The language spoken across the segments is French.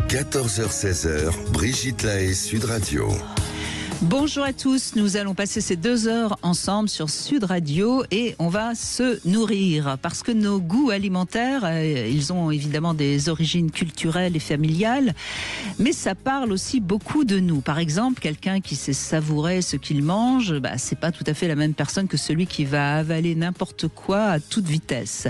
14h-16h, Brigitte Lahaie, Sud Radio. Bonjour à tous, nous allons passer ces 2 heures ensemble sur Sud Radio et on va se nourrir parce que nos goûts alimentaires, ils ont évidemment des origines culturelles et familiales, mais ça parle aussi beaucoup de nous. Par exemple, quelqu'un qui sait savourer ce qu'il mange, c'est pas tout à fait la même personne que celui qui va avaler n'importe quoi à toute vitesse.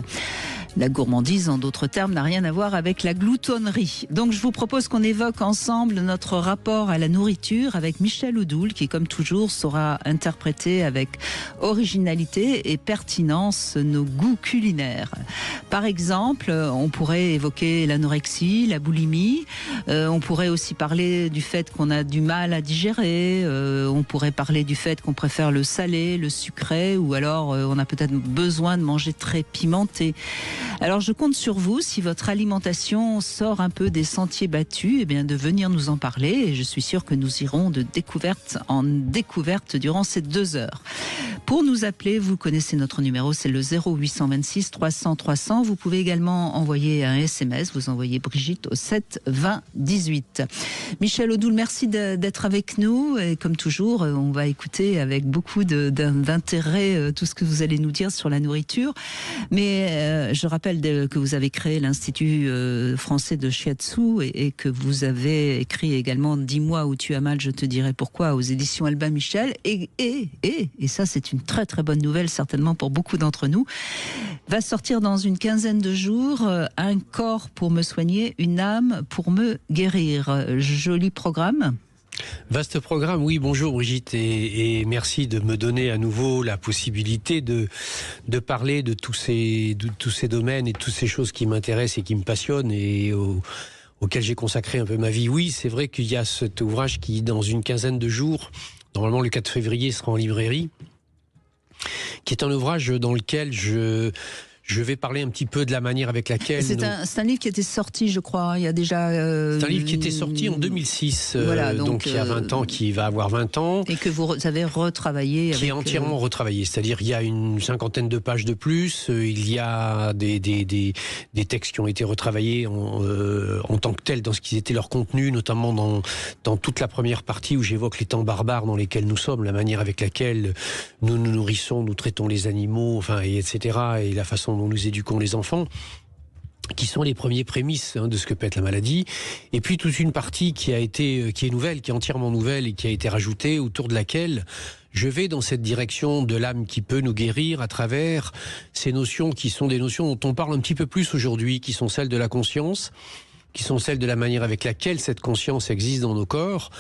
La gourmandise, en d'autres termes, n'a rien à voir avec la gloutonnerie. Donc je vous propose qu'on évoque ensemble notre rapport à la nourriture avec Michel Oudoul, qui comme toujours saura interpréter avec originalité et pertinence nos goûts culinaires. Par exemple, on pourrait évoquer l'anorexie, la boulimie, on pourrait aussi parler du fait qu'on a du mal à digérer, on pourrait parler du fait qu'on préfère le salé, le sucré, ou alors on a peut-être besoin de manger très pimenté. Alors je compte sur vous, si votre alimentation sort un peu des sentiers battus, de venir nous en parler, et je suis sûre que nous irons de découverte en découverte durant ces 2 heures. Pour nous appeler, vous connaissez notre numéro, c'est le 0826 300 300. Vous pouvez également envoyer un SMS, vous envoyez Brigitte au 7 20 18. Michel Oudoul, merci d'être avec nous, et comme toujours, on va écouter avec beaucoup d'intérêt tout ce que vous allez nous dire sur la nourriture, mais je rappelle que vous avez créé l'Institut français de Shiatsu et que vous avez écrit également 10 mois où tu as mal, je te dirai pourquoi, aux éditions Albin Michel. Et ça, c'est une très très bonne nouvelle, certainement pour beaucoup d'entre nous. Va sortir dans une quinzaine de jours Un corps pour me soigner, une âme pour me guérir. Joli programme. Vaste programme, oui, bonjour Brigitte, et merci de me donner à nouveau la possibilité de parler de tous ces domaines et de toutes ces choses qui m'intéressent et qui me passionnent et auxquelles j'ai consacré un peu ma vie. Oui, c'est vrai qu'il y a cet ouvrage qui, dans une quinzaine de jours, normalement le 4 février, sera en librairie, qui est un ouvrage dans lequel je vais parler un petit peu de la manière avec laquelle... C'est un livre qui était sorti, je crois, il y a déjà... C'est un livre qui était sorti en 2006, voilà, donc il y a 20 ans, qui va avoir 20 ans. Et que vous avez retravaillé. Qui est entièrement retravaillé, c'est-à-dire il y a une 50aine de pages de plus, il y a des textes qui ont été retravaillés en tant que tels dans ce qui était leur contenu, notamment dans toute la première partie où j'évoque les temps barbares dans lesquels nous sommes, la manière avec laquelle nous nous nourrissons, nous traitons les animaux, etc., et la façon dont nous éduquons les enfants, qui sont les premiers prémices de ce que peut être la maladie, et puis toute une partie qui est nouvelle, qui est entièrement nouvelle et qui a été rajoutée, autour de laquelle je vais dans cette direction de l'âme qui peut nous guérir à travers ces notions qui sont des notions dont on parle un petit peu plus aujourd'hui, qui sont celles de la conscience, qui sont celles de la manière avec laquelle cette conscience existe dans nos corps,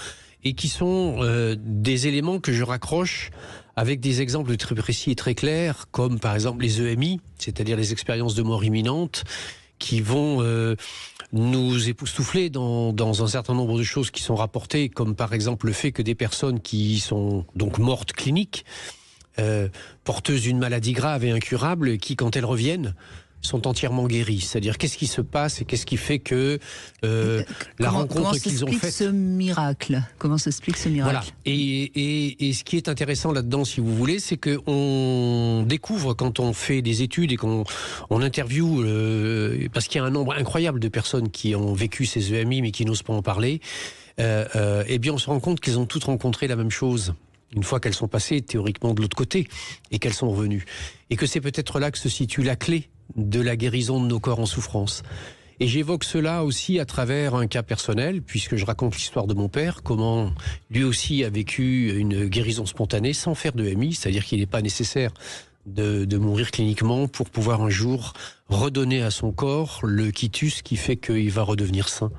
et qui sont des éléments que je raccroche avec des exemples très précis et très clairs, comme par exemple les EMI, c'est-à-dire les expériences de mort imminente, qui vont nous époustoufler dans un certain nombre de choses qui sont rapportées, comme par exemple le fait que des personnes qui sont donc mortes cliniques, porteuses d'une maladie grave et incurable, qui, quand elles reviennent, sont entièrement guéris. C'est-à-dire, qu'est-ce qui se passe et qu'est-ce qui fait que la rencontre qu'ils ont faite... Comment s'explique ce miracle? Voilà. Et ce qui est intéressant là-dedans, si vous voulez, c'est qu'on découvre, quand on fait des études et qu'on interviewe, parce qu'il y a un nombre incroyable de personnes qui ont vécu ces EMI mais qui n'osent pas en parler, eh bien on se rend compte qu'elles ont toutes rencontré la même chose une fois qu'elles sont passées théoriquement de l'autre côté et qu'elles sont revenues. Et que c'est peut-être là que se situe la clé de la guérison de nos corps en souffrance. Et j'évoque cela aussi à travers un cas personnel, puisque je raconte l'histoire de mon père, comment lui aussi a vécu une guérison spontanée sans faire de MI, c'est-à-dire qu'il n'est pas nécessaire de mourir cliniquement pour pouvoir un jour redonner à son corps le quitus qui fait qu'il va redevenir sain.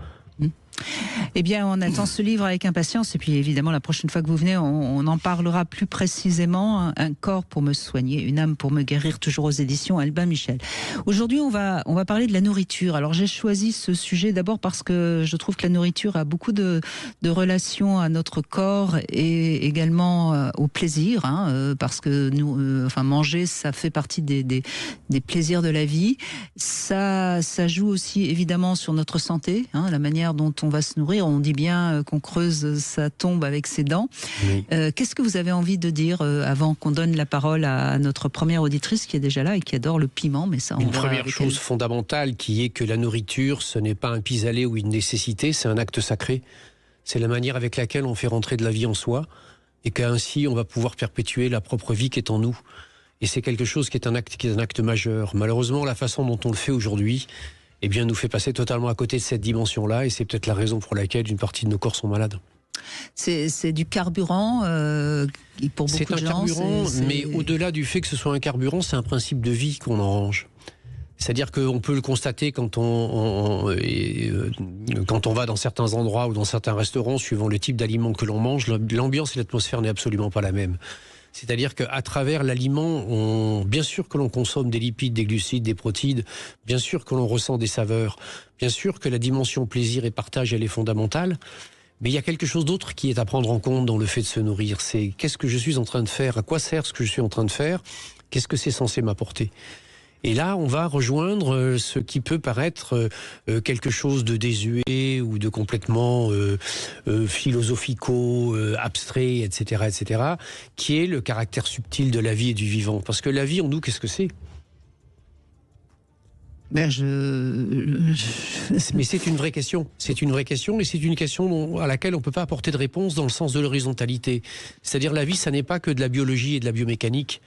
Eh bien, on attend ce livre avec impatience, et puis évidemment la prochaine fois que vous venez, on en parlera plus précisément. Un corps pour me soigner, une âme pour me guérir, toujours aux éditions Albin Michel. Aujourd'hui, on va parler de la nourriture. Alors j'ai choisi ce sujet d'abord parce que je trouve que la nourriture a beaucoup de relations à notre corps et également au plaisir, parce que nous, manger, ça fait partie des plaisirs de la vie. Ça joue aussi évidemment sur notre santé, la manière dont on va se nourrir. nourrir. On dit bien qu'on creuse sa tombe avec ses dents. Oui. Qu'est-ce que vous avez envie de dire avant qu'on donne la parole à notre première auditrice qui est déjà là et qui adore le piment, mais ça, Une première chose fondamentale qui est que la nourriture, ce n'est pas un pis-aller ou une nécessité, c'est un acte sacré. C'est la manière avec laquelle on fait rentrer de la vie en soi et qu'ainsi on va pouvoir perpétuer la propre vie qui est en nous. Et c'est quelque chose qui est un acte majeur. Malheureusement, la façon dont on le fait aujourd'hui, eh bien, nous fait passer totalement à côté de cette dimension-là, et c'est peut-être la raison pour laquelle une partie de nos corps sont malades. C'est du carburant pour beaucoup de gens. C'est un carburant, mais au-delà du fait que ce soit un carburant, c'est un principe de vie qu'on en range. C'est-à-dire qu'on peut le constater quand on va dans certains endroits ou dans certains restaurants, suivant le type d'aliment que l'on mange, l'ambiance et l'atmosphère n'est absolument pas la même. C'est-à-dire qu'à travers l'aliment, bien sûr que l'on consomme des lipides, des glucides, des protéines, bien sûr que l'on ressent des saveurs, bien sûr que la dimension plaisir et partage, elle est fondamentale, mais il y a quelque chose d'autre qui est à prendre en compte dans le fait de se nourrir. C'est qu'est-ce que je suis en train de faire, à quoi sert ce que je suis en train de faire, qu'est-ce que c'est censé m'apporter. Et là, on va rejoindre ce qui peut paraître quelque chose de désuet ou de complètement philosophico, abstrait, etc., qui est le caractère subtil de la vie et du vivant. Parce que la vie en nous, qu'est-ce que c'est ? Mais c'est une vraie question. C'est une vraie question et c'est une question à laquelle on ne peut pas apporter de réponse dans le sens de l'horizontalité. C'est-à-dire la vie, ça n'est pas que de la biologie et de la biomécanique.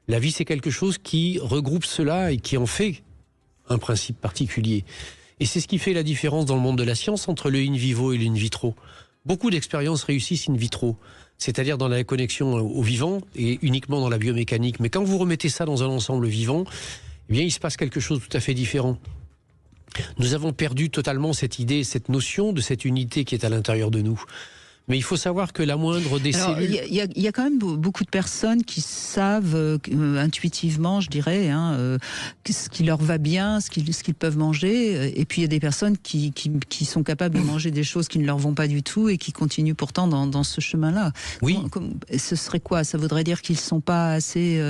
La vie, c'est quelque chose qui regroupe cela et qui en fait un principe particulier. Et c'est ce qui fait la différence dans le monde de la science entre le in vivo et le in vitro. Beaucoup d'expériences réussissent in vitro, c'est-à-dire dans la connexion au vivant et uniquement dans la biomécanique. Mais quand vous remettez ça dans un ensemble vivant, eh bien, il se passe quelque chose de tout à fait différent. Nous avons perdu totalement cette idée, cette notion de cette unité qui est à l'intérieur de nous. Mais il faut savoir que la moindre des cellules... Il y a quand même beaucoup de personnes qui savent intuitivement, je dirais, ce qui leur va bien, ce qu'ils peuvent manger. Et puis il y a des personnes qui sont capables de manger des choses qui ne leur vont pas du tout et qui continuent pourtant dans ce chemin-là. Oui. Ce serait quoi ? Ça voudrait dire qu'ils ne sont pas assez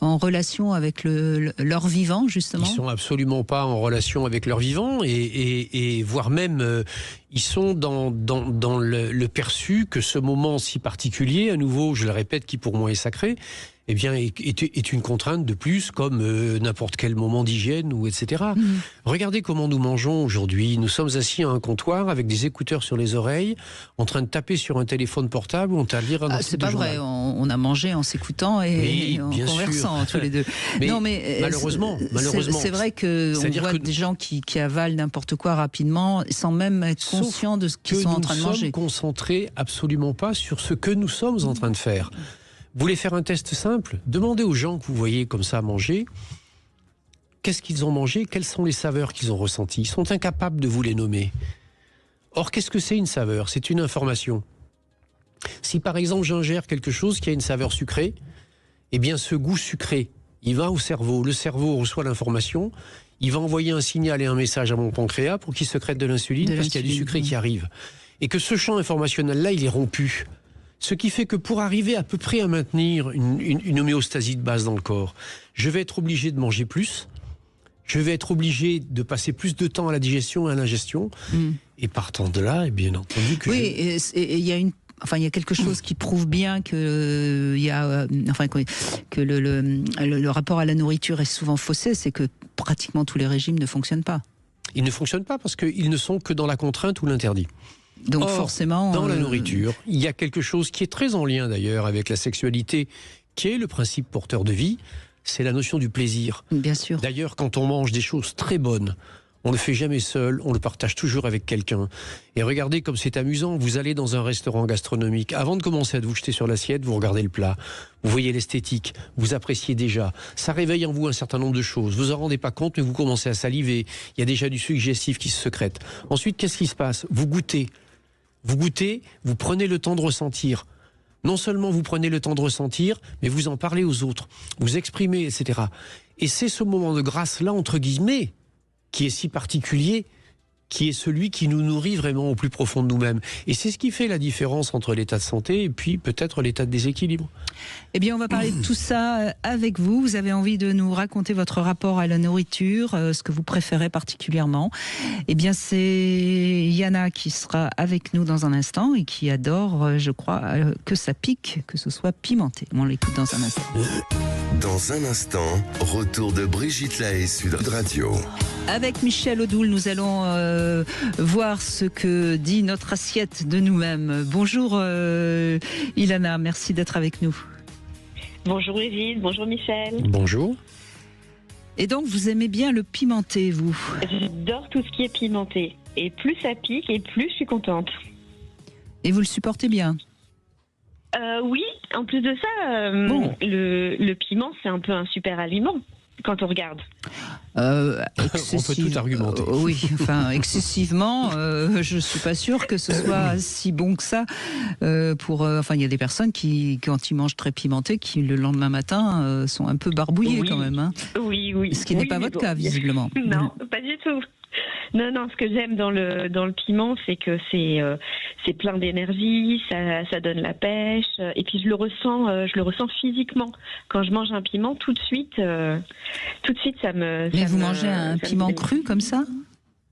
en relation avec leur vivant, justement ? Ils ne sont absolument pas en relation avec leur vivant et voire même... ils sont dans le perçu que ce moment si particulier, à nouveau, je le répète, qui pour moi est sacré, eh bien, est une contrainte de plus, comme n'importe quel moment d'hygiène, ou etc. Regardez comment nous mangeons aujourd'hui. Nous sommes assis à un comptoir avec des écouteurs sur les oreilles, en train de taper sur un téléphone portable ou en train de lire un article de journal. C'est pas vrai, on a mangé en s'écoutant et en conversant tous les deux. Mais malheureusement. C'est vrai qu'on voit des gens qui avalent n'importe quoi rapidement, sans même être conscients de ce qu'ils sont en train de manger. Nous sommes concentrés absolument pas sur ce que nous sommes en train de faire. Vous voulez faire un test simple ? Demandez aux gens que vous voyez comme ça manger, qu'est-ce qu'ils ont mangé, quelles sont les saveurs qu'ils ont ressenties. Ils sont incapables de vous les nommer. Or, qu'est-ce que c'est une saveur ? C'est une information. Si par exemple j'ingère quelque chose qui a une saveur sucrée, eh bien ce goût sucré, il va au cerveau. Le cerveau reçoit l'information, il va envoyer un signal et un message à mon pancréas pour qu'il sécrète de l'insuline parce qu'il y a du sucré qui arrive. Et que ce champ informationnel-là, il est rompu. Ce qui fait que pour arriver à peu près à maintenir une homéostasie de base dans le corps, je vais être obligé de manger plus, je vais être obligé de passer plus de temps à la digestion et à l'ingestion, et partant de là, et bien entendu que... Oui, et il y a il y a quelque chose qui prouve bien que le rapport à la nourriture est souvent faussé, c'est que pratiquement tous les régimes ne fonctionnent pas. Ils ne fonctionnent pas parce qu'ils ne sont que dans la contrainte ou l'interdit. Donc or, forcément... dans la nourriture, il y a quelque chose qui est très en lien d'ailleurs avec la sexualité, qui est le principe porteur de vie, c'est la notion du plaisir. Bien sûr. D'ailleurs, quand on mange des choses très bonnes, on ne le fait jamais seul, on le partage toujours avec quelqu'un. Et regardez comme c'est amusant, vous allez dans un restaurant gastronomique, avant de commencer à vous jeter sur l'assiette, vous regardez le plat, vous voyez l'esthétique, vous appréciez déjà, ça réveille en vous un certain nombre de choses, vous en rendez pas compte mais vous commencez à saliver, il y a déjà du suggestif qui se sécrète. Ensuite, qu'est-ce qui se passe ? Vous goûtez, vous prenez le temps de ressentir. Non seulement vous prenez le temps de ressentir, mais vous en parlez aux autres, vous exprimez, etc. Et c'est ce moment de grâce-là, entre guillemets, qui est si particulier, qui est celui qui nous nourrit vraiment au plus profond de nous-mêmes. Et c'est ce qui fait la différence entre l'état de santé et puis peut-être l'état de déséquilibre. Eh bien, on va parler de tout ça avec vous. Vous avez envie de nous raconter votre rapport à la nourriture, ce que vous préférez particulièrement. Eh bien, c'est Yana qui sera avec nous dans un instant et qui adore, je crois, que ça pique, que ce soit pimenté. On l'écoute dans un instant. Dans un instant, retour de Brigitte Lahaie, Sud Radio. Avec Michel Odoul, nous allons voir ce que dit notre assiette de nous-mêmes. Bonjour Ilana, merci d'être avec nous. Bonjour Evelyne, bonjour Michel. Bonjour. Et donc, vous aimez bien le pimenté, vous? J'adore tout ce qui est pimenté. Et plus ça pique, et plus je suis contente. Et vous le supportez bien? Oui, en plus de ça, Bon. le piment, c'est un peu un super aliment quand on regarde. On peut tout argumenter. Oui, enfin, excessivement, je ne suis pas sûre que ce soit si bon que ça. Enfin, il y a des personnes qui, quand ils mangent très pimenté, qui le lendemain matin sont un peu barbouillés quand même. Hein. Oui. Ce qui n'est pas votre cas, visiblement. Non, pas du tout. Non, ce que j'aime dans le piment, c'est que c'est plein d'énergie, ça donne la pêche, et puis je le ressens physiquement. Quand je mange un piment, tout de suite, ça me. Mais vous mangez un piment cru comme ça?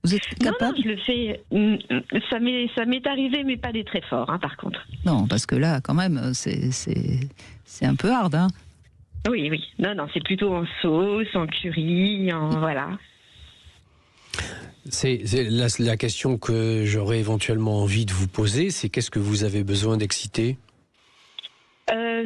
Vous êtes capable? Non, je le fais. Ça m'est arrivé, mais pas des très forts, hein, par contre. Non, parce que là, quand même, c'est un peu hard, hein. Oui. Non, c'est plutôt en sauce, en curry, voilà. C'est la question que j'aurais éventuellement envie de vous poser, c'est qu'est-ce que vous avez besoin d'exciter?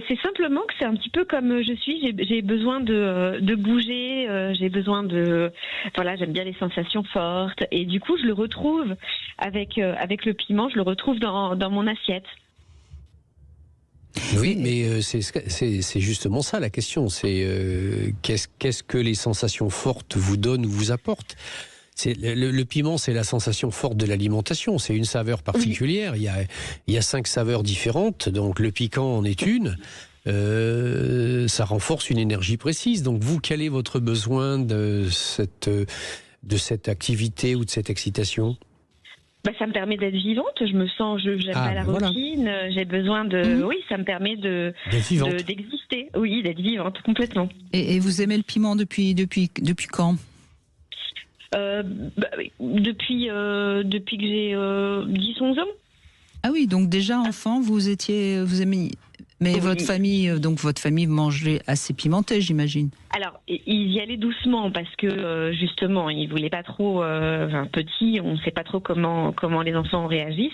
C'est simplement que c'est un petit peu comme je suis. J'ai besoin de bouger. J'ai besoin de. Voilà, j'aime bien les sensations fortes. Et du coup, je le retrouve avec le piment. Je le retrouve dans mon assiette. Oui, mais c'est justement ça la question. C'est qu'est-ce que les sensations fortes vous donnent ou vous apportent? Le piment, c'est la sensation forte de l'alimentation. C'est une saveur particulière. Il y a 5 saveurs différentes. Donc le piquant en est une. Ça renforce une énergie précise. Donc vous, quel est votre besoin de cette activité ou de cette excitation? Ça me permet d'être vivante. Je me sens, j'aime pas la routine. J'ai besoin de. Oui, ça me permet d'exister. Oui, d'être vivante complètement. Et vous aimez le piment depuis quand? Depuis que j'ai 10-11 ans. Ah oui, donc déjà enfant, vous aimiez. Mais oui. Votre famille mangeait assez pimenté, j'imagine. Alors, ils y allaient doucement parce que justement, ils voulaient pas trop. Petit, on ne sait pas trop comment les enfants réagissent.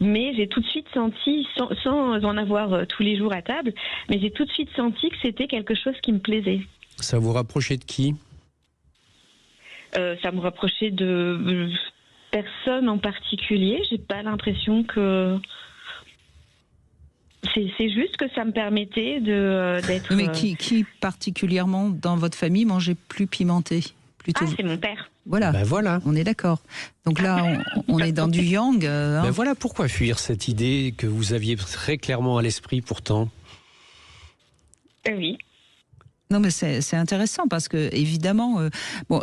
Mais j'ai tout de suite senti, sans en avoir tous les jours à table, mais j'ai tout de suite senti que c'était quelque chose qui me plaisait. Ça vous rapprochait de qui? Ça me rapprochait de personne en particulier. J'ai pas l'impression que c'est juste que ça me permettait d'être. Mais qui particulièrement dans votre famille mangeait plus pimenté? Plutôt... Ah, c'est mon père. Voilà. Voilà. On est d'accord. Donc là, on est dans du yang. Voilà pourquoi fuir cette idée que vous aviez très clairement à l'esprit pourtant. Oui. Non, mais c'est intéressant parce que, évidemment,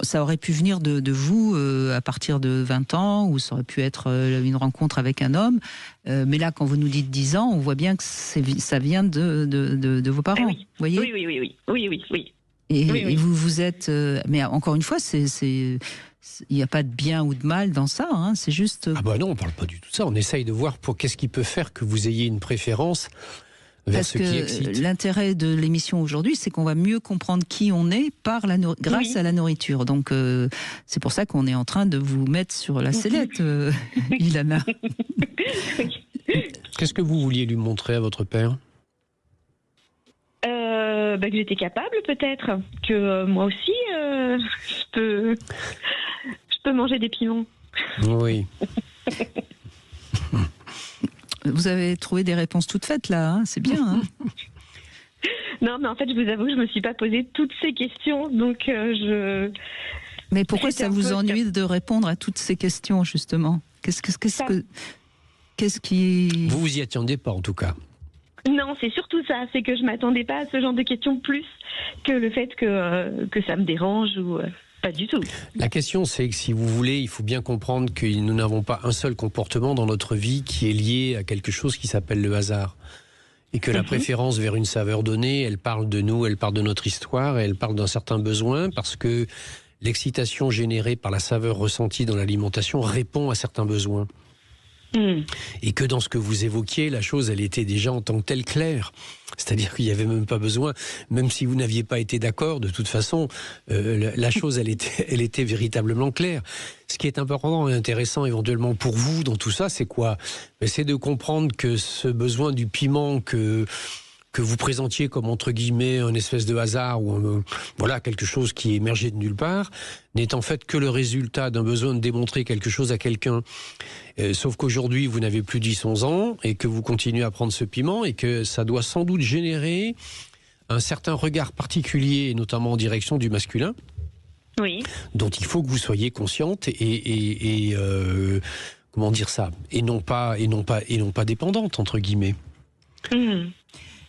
ça aurait pu venir de vous à partir de 20 ans ou ça aurait pu être une rencontre avec un homme. Mais là, quand vous nous dites 10 ans, on voit bien que ça vient de vos parents. Oui. Vous voyez ? Oui. Et vous êtes. Mais encore une fois, il n'y a pas de bien ou de mal dans ça. Hein, c'est juste. Ah non, on ne parle pas du tout de ça. On essaye de voir qu'est-ce qui peut faire que vous ayez une préférence. Parce que l'intérêt de l'émission aujourd'hui, c'est qu'on va mieux comprendre qui on est grâce à la nourriture. Donc, c'est pour ça qu'on est en train de vous mettre sur la sellette, Ilana. Qu'est-ce que vous vouliez lui montrer à votre père ? Que j'étais capable, peut-être. Que moi aussi, je peux manger des piments. Oui. Vous avez trouvé des réponses toutes faites là, hein, c'est bien. Hein. Non, mais en fait, je vous avoue que je me suis pas posé toutes ces questions, donc Mais pourquoi ça vous ennuie de répondre à toutes ces questions justement ? Qu'est-ce qui... Vous y attendiez pas en tout cas. Non, c'est surtout ça, c'est que je m'attendais pas à ce genre de questions plus que le fait que ça me dérange ou. Pas du tout. La question, c'est que si vous voulez, il faut bien comprendre que nous n'avons pas un seul comportement dans notre vie qui est lié à quelque chose qui s'appelle le hasard. Et que la préférence vers une saveur donnée, elle parle de nous, elle parle de notre histoire, et elle parle d'un certain besoin, parce que l'excitation générée par la saveur ressentie dans l'alimentation répond à certains besoins. Et que dans ce que vous évoquiez, la chose, elle était déjà en tant que telle claire. C'est-à-dire qu'il n'y avait même pas besoin, même si vous n'aviez pas été d'accord, de toute façon, la chose, elle était véritablement claire. Ce qui est important et intéressant éventuellement pour vous dans tout ça, c'est quoi ? C'est de comprendre que ce besoin du piment que vous présentiez comme entre guillemets un espèce de hasard ou voilà quelque chose qui émergeait de nulle part, n'est en fait que le résultat d'un besoin de démontrer quelque chose à quelqu'un. Sauf qu'aujourd'hui, vous n'avez plus 10-11 ans et que vous continuez à prendre ce piment et que ça doit sans doute générer un certain regard particulier, et notamment en direction du masculin, dont il faut que vous soyez consciente et comment dire ça, et non pas dépendante entre guillemets.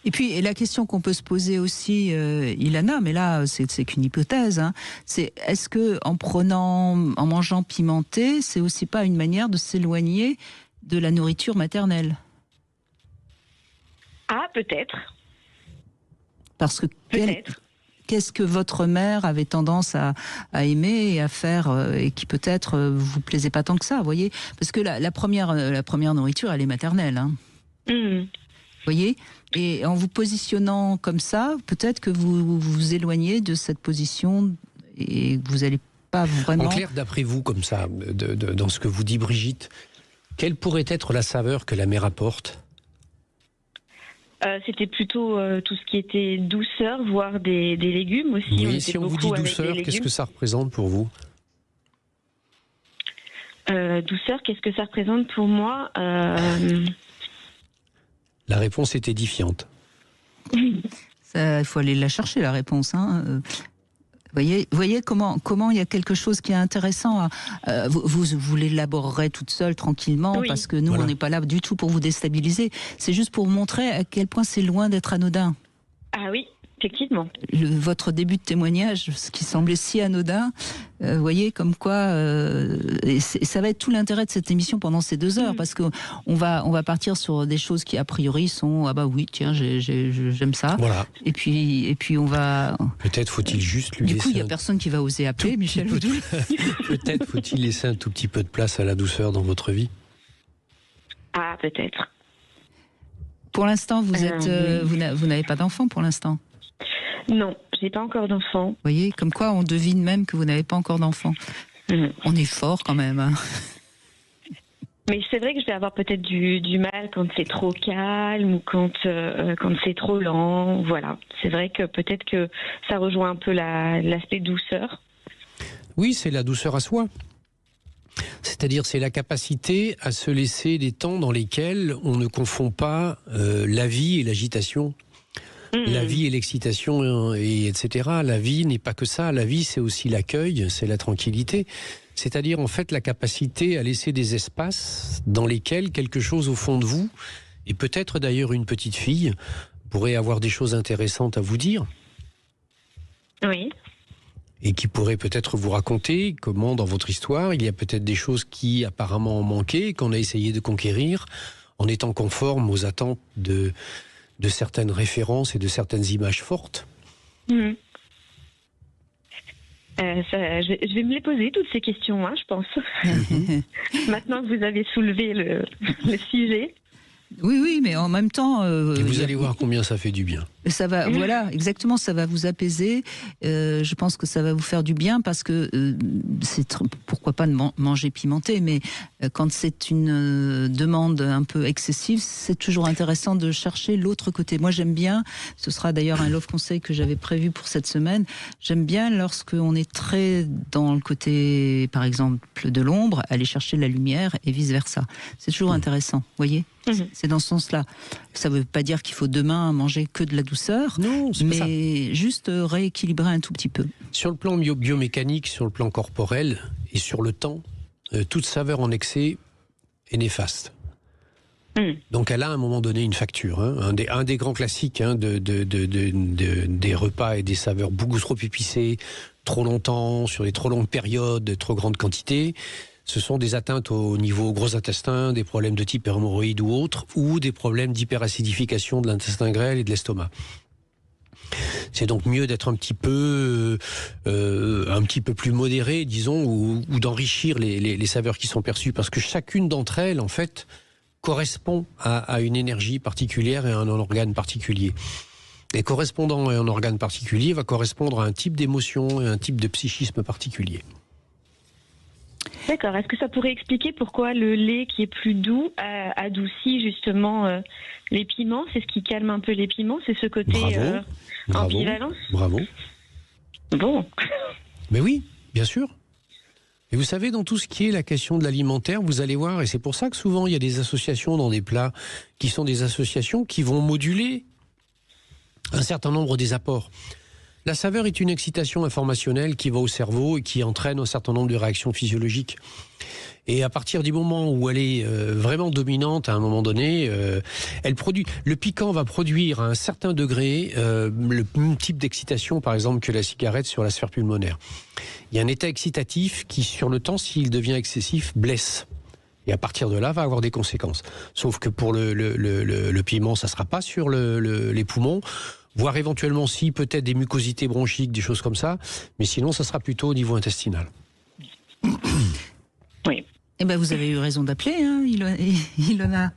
Et puis la question qu'on peut se poser aussi, Ilana, mais là c'est qu'une hypothèse, hein, c'est est-ce que en mangeant pimenté, c'est aussi pas une manière de s'éloigner de la nourriture maternelle ? Ah, peut-être. Parce que qu'est-ce que votre mère avait tendance à aimer et à faire et qui peut-être vous plaisait pas tant que ça, vous voyez ? Parce que la première nourriture, elle est maternelle. Hein. Voyez, et en vous positionnant comme ça, peut-être que vous vous éloignez de cette position et que vous n'allez pas vraiment... En clair, d'après vous, comme ça, dans ce que vous dit Brigitte, quelle pourrait être la saveur que la mère apporte ? C'était plutôt tout ce qui était douceur, voire des légumes aussi. Oui, si on vous dit douceur, qu'est-ce que ça représente pour vous ? Douceur, qu'est-ce que ça représente pour moi ? La réponse est édifiante. Il faut aller la chercher, la réponse. Hein. Voyez comment il y a quelque chose qui est intéressant. Vous l'élaborerez toute seule, tranquillement, parce que nous, on n'est pas là du tout pour vous déstabiliser. C'est juste pour vous montrer à quel point c'est loin d'être anodin. Ah oui, effectivement. Votre début de témoignage, ce qui semblait si anodin, voyez, comme quoi... et ça va être tout l'intérêt de cette émission pendant ces 2 heures, parce qu'on va partir sur des choses qui, a priori, sont... Ah bah oui, tiens, j'aime ça. Voilà. Et puis on va... Peut-être faut-il juste lui laisser... Du coup, il n'y a personne qui va oser appeler, Michel Oudou. Peut-être faut-il laisser un tout petit peu de place à la douceur dans votre vie. Ah, peut-être. Pour l'instant, vous n'avez pas d'enfant pour l'instant ? Non, j'ai pas encore d'enfant. Vous voyez, comme quoi on devine même que vous n'avez pas encore d'enfant. On est fort quand même. Hein. Mais c'est vrai que je vais avoir peut-être du mal quand c'est trop calme ou quand c'est trop lent. Voilà, c'est vrai que peut-être que ça rejoint un peu l'aspect douceur. Oui, c'est la douceur à soi. C'est-à-dire, c'est la capacité à se laisser des temps dans lesquels on ne confond pas la vie et l'agitation. La vie et l'excitation, etc. La vie n'est pas que ça. La vie, c'est aussi l'accueil, c'est la tranquillité. C'est-à-dire, en fait, la capacité à laisser des espaces dans lesquels quelque chose au fond de vous, et peut-être d'ailleurs une petite fille, pourrait avoir des choses intéressantes à vous dire. Oui. Et qui pourrait peut-être vous raconter comment, dans votre histoire, il y a peut-être des choses qui apparemment ont manqué, qu'on a essayé de conquérir, en étant conforme aux attentes de certaines références et de certaines images fortes. Je vais me les poser, toutes ces questions, hein, je pense. Maintenant que vous avez soulevé le sujet. Oui, mais en même temps... et vous allez voir combien ça fait du bien. Ça va, voilà, exactement, ça va vous apaiser. Je pense que ça va vous faire du bien parce que pourquoi pas de manger pimenté, mais quand c'est une demande un peu excessive, c'est toujours intéressant de chercher l'autre côté. Moi, j'aime bien, ce sera d'ailleurs un love conseil que j'avais prévu pour cette semaine, j'aime bien lorsqu'on est très dans le côté, par exemple, de l'ombre, aller chercher la lumière et vice-versa. C'est toujours intéressant, vous voyez ? C'est dans ce sens-là. Ça ne veut pas dire qu'il faut demain manger que de la douceur, non, mais juste rééquilibrer un tout petit peu. Sur le plan biomécanique, sur le plan corporel et sur le temps, toute saveur en excès est néfaste. Donc elle a à un moment donné une facture. Hein. Un des grands classiques des repas et des saveurs beaucoup trop épicées, trop longtemps, sur des trop longues périodes, trop grandes quantités. Ce sont des atteintes au niveau gros intestin, des problèmes de type hémorroïde ou autres, ou des problèmes d'hyperacidification de l'intestin grêle et de l'estomac. C'est donc mieux d'être un petit peu plus modéré, disons, ou d'enrichir les saveurs qui sont perçues, parce que chacune d'entre elles, en fait, correspond à une énergie particulière et à un organe particulier. Et correspondant à un organe particulier va correspondre à un type d'émotion et un type de psychisme particulier. D'accord. Est-ce que ça pourrait expliquer pourquoi le lait qui est plus doux adoucit justement les piments? C'est ce qui calme un peu les piments? C'est ce côté ambivalence? Bravo. Bon. Mais oui, bien sûr. Et vous savez, dans tout ce qui est la question de l'alimentaire, vous allez voir, et c'est pour ça que souvent il y a des associations dans des plats qui sont des associations qui vont moduler un certain nombre des apports. La saveur est une excitation informationnelle qui va au cerveau et qui entraîne un certain nombre de réactions physiologiques. Et à partir du moment où elle est vraiment dominante, à un moment donné, le piquant va produire à un certain degré le même type d'excitation, par exemple, que la cigarette sur la sphère pulmonaire. Il y a un état excitatif qui, sur le temps, s'il devient excessif, blesse. Et à partir de là, va avoir des conséquences. Sauf que pour le piment, ça ne sera pas sur les poumons, voire éventuellement, si, peut-être des mucosités bronchiques, des choses comme ça, mais sinon, ça sera plutôt au niveau intestinal. Oui. Eh ben, vous avez eu raison d'appeler, hein, Ilona.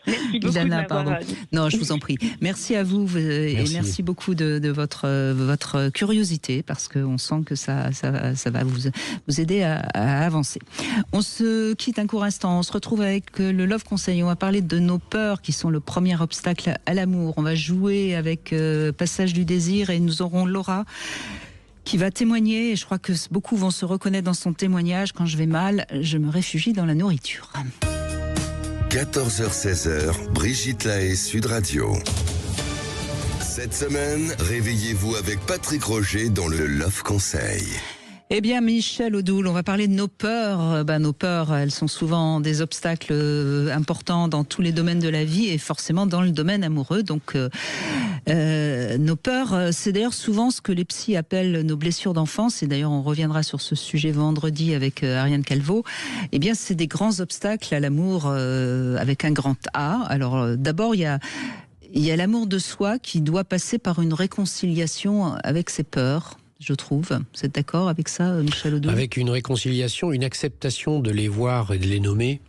Merci beaucoup. Ilana, pardon. Non, je vous en prie. Merci à vous et merci beaucoup de votre curiosité, parce qu'on sent que ça va vous aider à avancer. On se quitte un court instant. On se retrouve avec le Love Conseil. On va parler de nos peurs qui sont le premier obstacle à l'amour. On va jouer avec Passage du désir et nous aurons Laura qui va témoigner, et je crois que beaucoup vont se reconnaître dans son témoignage. Quand je vais mal, je me réfugie dans la nourriture. 14h-16h, Brigitte Lahaie, Sud Radio. Cette semaine, réveillez-vous avec Patrick Roger dans le Love Conseil. Eh bien, Michel Odoul, on va parler de nos peurs. Nos peurs, elles sont souvent des obstacles importants dans tous les domaines de la vie et forcément dans le domaine amoureux. Donc, nos peurs, c'est d'ailleurs souvent ce que les psys appellent nos blessures d'enfance. Et d'ailleurs, on reviendra sur ce sujet vendredi avec Ariane Calvo. Eh bien, c'est des grands obstacles à l'amour avec un grand A. Alors, d'abord, il y a l'amour de soi qui doit passer par une réconciliation avec ses peurs, je trouve. Vous êtes d'accord avec ça, Michel Odoul? Avec une réconciliation, une acceptation de les voir et de les nommer,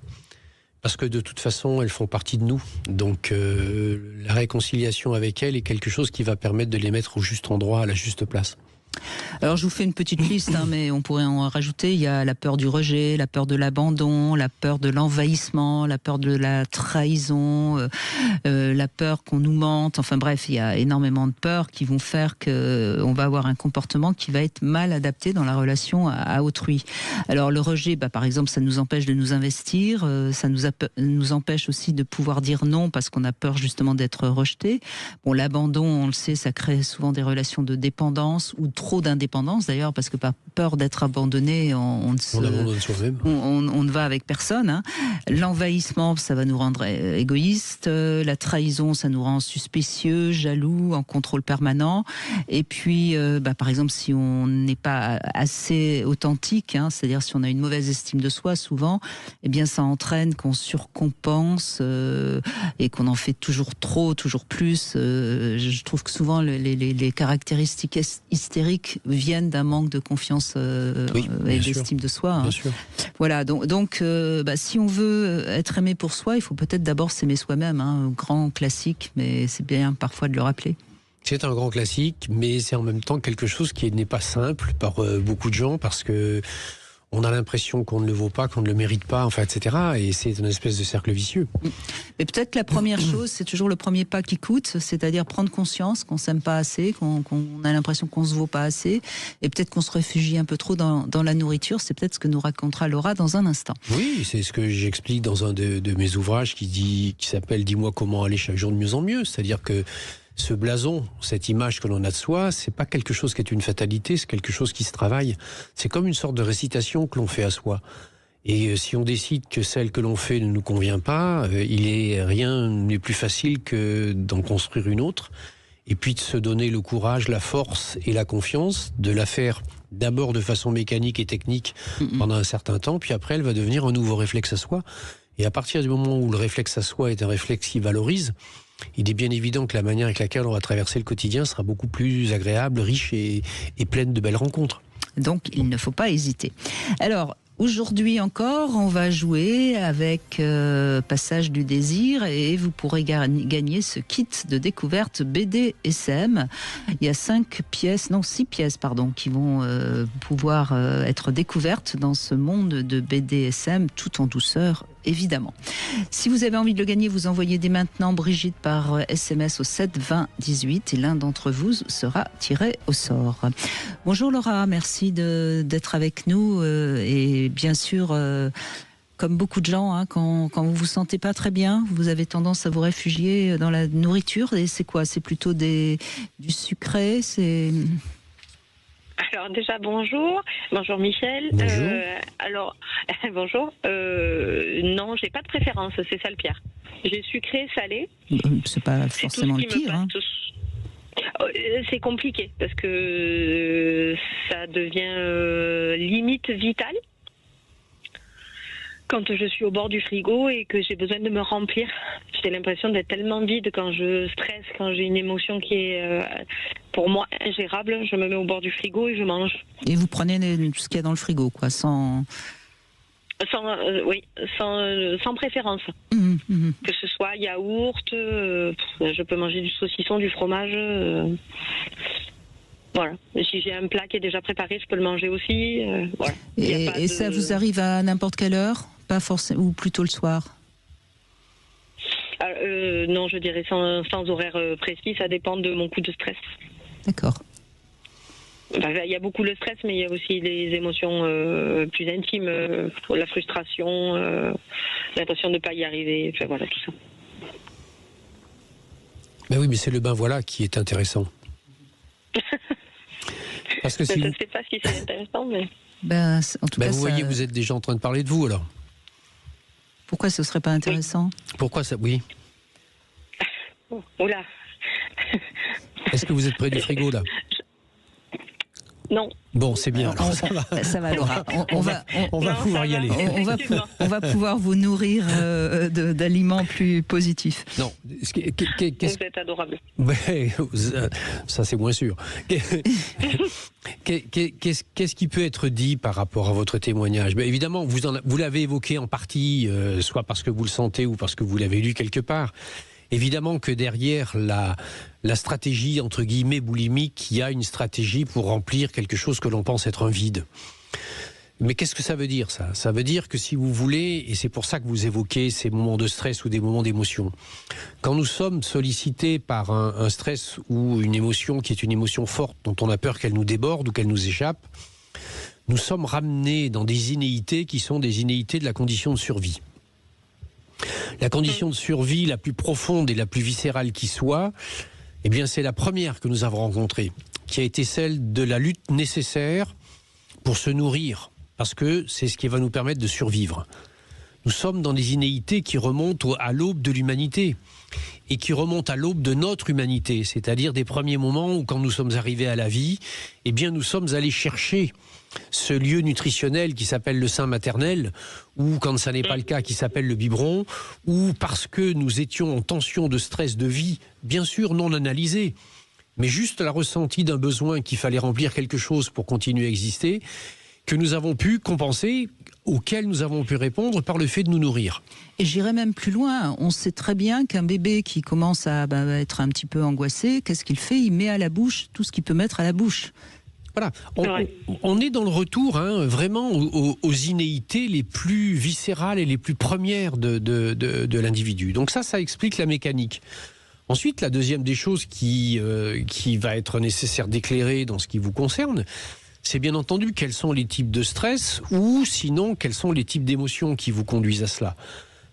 parce que de toute façon, elles font partie de nous. Donc la réconciliation avec elles est quelque chose qui va permettre de les mettre au juste endroit, à la juste place. Alors je vous fais une petite liste, mais on pourrait en rajouter. Il y a la peur du rejet, la peur de l'abandon, la peur de l'envahissement, la peur de la trahison, la peur qu'on nous mente. Enfin bref, il y a énormément de peurs qui vont faire qu'on va avoir un comportement qui va être mal adapté dans la relation à autrui. Alors le rejet, par exemple, ça nous empêche de nous investir, ça nous empêche aussi de pouvoir dire non parce qu'on a peur justement d'être rejeté. Bon, l'abandon, on le sait, ça crée souvent des relations de dépendance ou trop d'indépendance d'ailleurs, parce que par peur d'être abandonné, on ne va avec personne. L'envahissement, ça va nous rendre égoïstes. La trahison, ça nous rend suspicieux, jaloux, en contrôle permanent. Et puis, par exemple, si on n'est pas assez authentique, c'est-à-dire si on a une mauvaise estime de soi, souvent, eh bien, ça entraîne qu'on surcompense et qu'on en fait toujours trop, toujours plus. Je trouve que souvent les caractéristiques hystériques viennent d'un manque de confiance et d'estime de soi. Bien sûr. Voilà, donc si on veut être aimé pour soi, il faut peut-être d'abord s'aimer soi-même. Un grand classique, mais c'est bien parfois de le rappeler. C'est un grand classique, mais c'est en même temps quelque chose qui n'est pas simple par beaucoup de gens, parce que on a l'impression qu'on ne le vaut pas, qu'on ne le mérite pas, etc. Et c'est une espèce de cercle vicieux. Mais peut-être que la première chose, c'est toujours le premier pas qui coûte, c'est-à-dire prendre conscience qu'on s'aime pas assez, qu'on a l'impression qu'on se vaut pas assez, et peut-être qu'on se réfugie un peu trop dans la nourriture. C'est peut-être ce que nous racontera Laura dans un instant. Oui, c'est ce que j'explique dans un de mes ouvrages qui s'appelle « Dis-moi comment aller chaque jour de mieux en mieux ». C'est-à-dire que ce blason, cette image que l'on a de soi, c'est pas quelque chose qui est une fatalité, c'est quelque chose qui se travaille. C'est comme une sorte de récitation que l'on fait à soi. Et si on décide que celle que l'on fait ne nous convient pas, rien n'est plus facile que d'en construire une autre. Et puis de se donner le courage, la force et la confiance de la faire d'abord de façon mécanique et technique pendant un certain temps, puis après elle va devenir un nouveau réflexe à soi. Et à partir du moment où le réflexe à soi est un réflexe qui valorise, il est bien évident que la manière avec laquelle on va traverser le quotidien sera beaucoup plus agréable, riche et pleine de belles rencontres. Donc il ne faut pas hésiter. Alors, aujourd'hui encore, on va jouer avec Passage du désir et vous pourrez gagner ce kit de découverte BDSM. Il y a 6 pièces, qui vont pouvoir être découvertes dans ce monde de BDSM tout en douceur, évidemment. Si vous avez envie de le gagner, vous envoyez dès maintenant Brigitte par SMS au 7 20 18 et l'un d'entre vous sera tiré au sort. Bonjour Laura, merci d'être avec nous et bien sûr, comme beaucoup de gens, quand vous vous sentez pas très bien, vous avez tendance à vous réfugier dans la nourriture. Et c'est quoi? C'est plutôt du sucré? Alors déjà bonjour Michel. Bonjour. Bonjour. Non, j'ai pas de préférence, c'est ça le pire. J'ai sucré, salé. C'est pas forcément le pire. C'est compliqué parce que ça devient limite vital quand je suis au bord du frigo et que j'ai besoin de me remplir. J'ai l'impression d'être tellement vide quand je stresse, quand j'ai une émotion qui est pour moi ingérable. Je me mets au bord du frigo et je mange. Et vous prenez ce qu'il y a dans le frigo, quoi, sans préférence. Que ce soit yaourt, je peux manger du saucisson, du fromage. Voilà. Si j'ai un plat qui est déjà préparé, je peux le manger aussi. Voilà. Et ça vous arrive à n'importe quelle heure? Pas forcément, ou plutôt le soir? Non, je dirais sans horaire précis, ça dépend de mon coup de stress. D'accord. Il y a beaucoup le stress, mais il y a aussi les émotions plus intimes, la frustration, l'impression de ne pas y arriver, enfin voilà, tout ça. Ben oui, mais c'est le ben voilà qui est intéressant. Parce que je ne sais pas si c'est intéressant, mais... en tout cas, vous voyez, vous êtes déjà en train de parler de vous, alors. Pourquoi ce ne serait pas intéressant? Oui. Pourquoi ça? Oui. Oula. Est-ce que vous êtes près du frigo, là? Non. Bon, c'est bien. Alors, ça va, Laura. On va pouvoir y aller. On va pouvoir vous nourrir d'aliments plus positifs. Non. Vous êtes adorable. Ouais, ça, c'est moins sûr. Qu'est-ce qui peut être dit par rapport à votre témoignage? Évidemment, vous l'avez évoqué en partie, soit parce que vous le sentez ou parce que vous l'avez lu quelque part. Évidemment que derrière la stratégie, entre guillemets, boulimique, il y a une stratégie pour remplir quelque chose que l'on pense être un vide. Mais qu'est-ce que ça veut dire, ça? Ça veut dire que si vous voulez, et c'est pour ça que vous évoquez ces moments de stress ou des moments d'émotion, quand nous sommes sollicités par un stress ou une émotion qui est une émotion forte, dont on a peur qu'elle nous déborde ou qu'elle nous échappe, nous sommes ramenés dans des innéités qui sont des innéités de la condition de survie. La condition de survie la plus profonde et la plus viscérale qui soit, eh bien c'est la première que nous avons rencontrée, qui a été celle de la lutte nécessaire pour se nourrir, parce que c'est ce qui va nous permettre de survivre. Nous sommes dans des innéités qui remontent à l'aube de l'humanité et qui remontent à l'aube de notre humanité, c'est-à-dire des premiers moments où, quand nous sommes arrivés à la vie, eh bien nous sommes allés chercher ce lieu nutritionnel qui s'appelle le sein maternel, ou quand ça n'est pas le cas, qui s'appelle le biberon, ou parce que nous étions en tension de stress de vie, bien sûr non analysée, mais juste la ressentie d'un besoin qu'il fallait remplir quelque chose pour continuer à exister, que nous avons pu compenser, auquel nous avons pu répondre par le fait de nous nourrir. Et j'irais même plus loin, on sait très bien qu'un bébé qui commence à être un petit peu angoissé, qu'est-ce qu'il fait? Il met à la bouche tout ce qu'il peut mettre à la bouche. Voilà, on est dans le retour vraiment aux innéités les plus viscérales et les plus premières de l'individu. Donc ça explique la mécanique. Ensuite, la deuxième des choses qui va être nécessaire d'éclairer dans ce qui vous concerne, c'est bien entendu quels sont les types de stress ou sinon quels sont les types d'émotions qui vous conduisent à cela.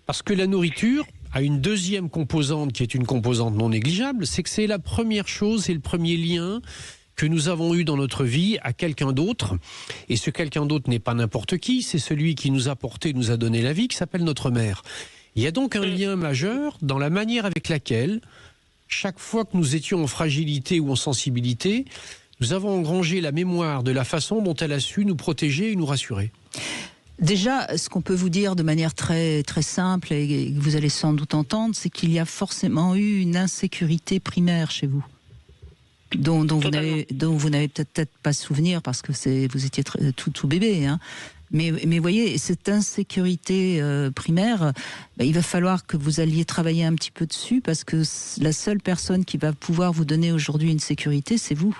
Parce que la nourriture a une deuxième composante qui est une composante non négligeable, c'est que c'est la première chose et le premier lien que nous avons eu dans notre vie à quelqu'un d'autre. Et ce quelqu'un d'autre n'est pas n'importe qui, c'est celui qui nous a porté, nous a donné la vie, qui s'appelle notre mère. Il y a donc un lien majeur dans la manière avec laquelle, chaque fois que nous étions en fragilité ou en sensibilité, nous avons engrangé la mémoire de la façon dont elle a su nous protéger et nous rassurer. Déjà, ce qu'on peut vous dire de manière très, très simple et que vous allez sans doute entendre, c'est qu'il y a forcément eu une insécurité primaire chez vous, dont vous n'avez peut-être pas souvenir parce que vous étiez tout bébé. Hein. Mais voyez, cette insécurité primaire, il va falloir que vous alliez travailler un petit peu dessus parce que la seule personne qui va pouvoir vous donner aujourd'hui une sécurité, c'est vous.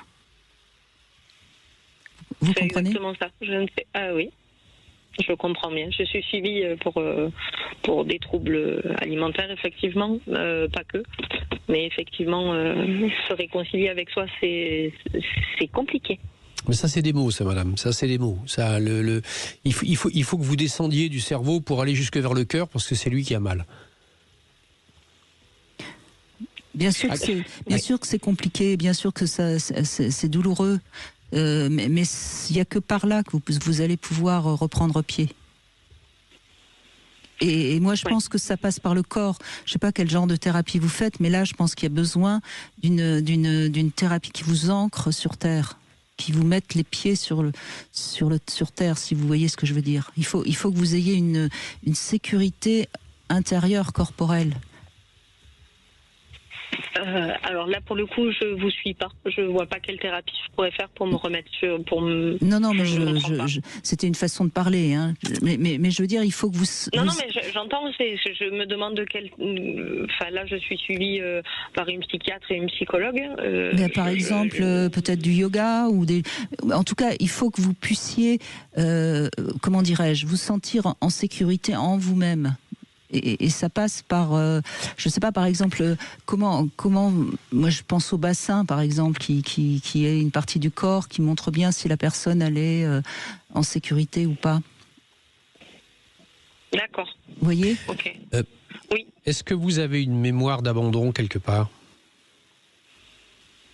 Vous comprenez ? C'est exactement ça. Ah oui. Je comprends bien. Je suis suivie pour des troubles alimentaires, effectivement, pas que. Mais effectivement, se réconcilier avec soi, c'est compliqué. Mais ça, c'est des mots, ça, madame. Ça, c'est des mots. Ça, il faut que vous descendiez du cerveau pour aller jusque vers le cœur, parce que c'est lui qui a mal. Bien sûr que c'est compliqué, bien sûr que c'est douloureux. Mais il n'y a que par là que vous allez pouvoir reprendre pied. Et moi, je pense que ça passe par le corps. Je ne sais pas quel genre de thérapie vous faites, mais là, je pense qu'il y a besoin d'une thérapie qui vous ancre sur terre, qui vous mette les pieds sur terre, si vous voyez ce que je veux dire. Il faut que vous ayez une sécurité intérieure, corporelle. Alors là, pour le coup, je vous suis pas. Je vois pas quelle thérapie je pourrais faire pour me remettre Non, mais c'était une façon de parler. Hein. Mais je veux dire, il faut que vous. Non, mais j'entends. Je me demande de quel. Enfin, là, je suis suivie par une psychiatre et une psychologue. Par exemple, peut-être du yoga ou des. En tout cas, il faut que vous puissiez, comment dirais-je, vous sentir en sécurité en vous-même. Et ça passe par, je ne sais pas, par exemple, comment, moi je pense au bassin, par exemple, qui est une partie du corps qui montre bien si la personne elle est en sécurité ou pas. D'accord. Vous voyez ? Ok. Oui. Est-ce que vous avez une mémoire d'abandon quelque part ?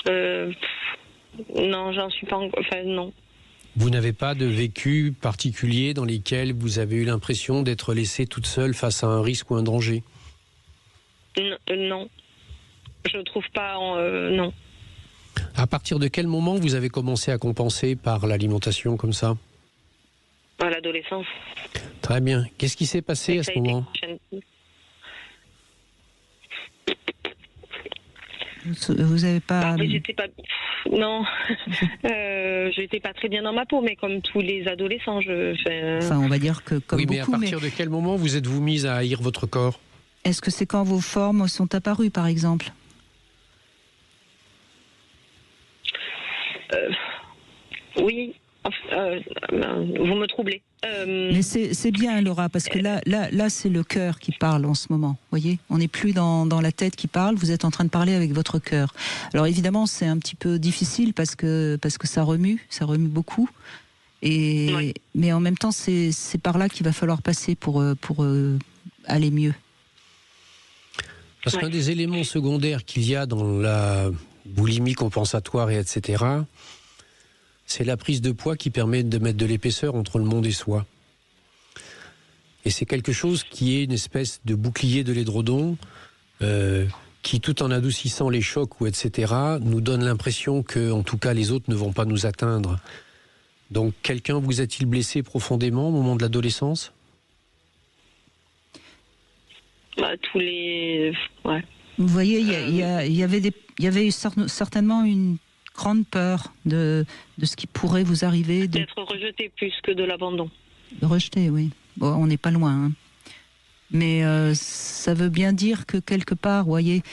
Non, j'en suis pas. Enfin, non. Vous n'avez pas de vécu particulier dans lesquels vous avez eu l'impression d'être laissée toute seule face à un risque ou un danger ? Non. Je ne trouve pas... non. À partir de quel moment vous avez commencé à compenser par l'alimentation comme ça ? À l'adolescence. Très bien. Qu'est-ce qui s'est passé à ce moment ? Vous n'avez pas... j'étais pas... Non, j'étais pas très bien dans ma peau, mais comme tous les adolescents, Enfin, on va dire que comme beaucoup... Oui, mais à partir de quel moment vous êtes-vous mise à haïr votre corps ? Est-ce que c'est quand vos formes sont apparues, par exemple ? Oui. Vous me troublez. Mais c'est bien, Laura, parce que là, c'est le cœur qui parle en ce moment. Voyez, on n'est plus dans la tête qui parle. Vous êtes en train de parler avec votre cœur. Alors évidemment, c'est un petit peu difficile parce que ça remue beaucoup. Ouais. Mais en même temps, c'est par là qu'il va falloir passer pour aller mieux. Parce qu'un des éléments secondaires qu'il y a dans la boulimie compensatoire et etc., c'est la prise de poids qui permet de mettre de l'épaisseur entre le monde et soi. Et c'est quelque chose qui est une espèce de bouclier de l'édredon qui, tout en adoucissant les chocs ou etc., nous donne l'impression que, en tout cas, les autres ne vont pas nous atteindre. Donc, quelqu'un vous a-t-il blessé profondément au moment de l'adolescence ? Tous les... Ouais. Vous voyez, il y avait certainement une grande peur de ce qui pourrait vous arriver. D'être rejeté plus que de l'abandon. Rejeté, oui. Bon, on n'est pas loin. Hein. Mais ça veut bien dire que quelque part, voyez,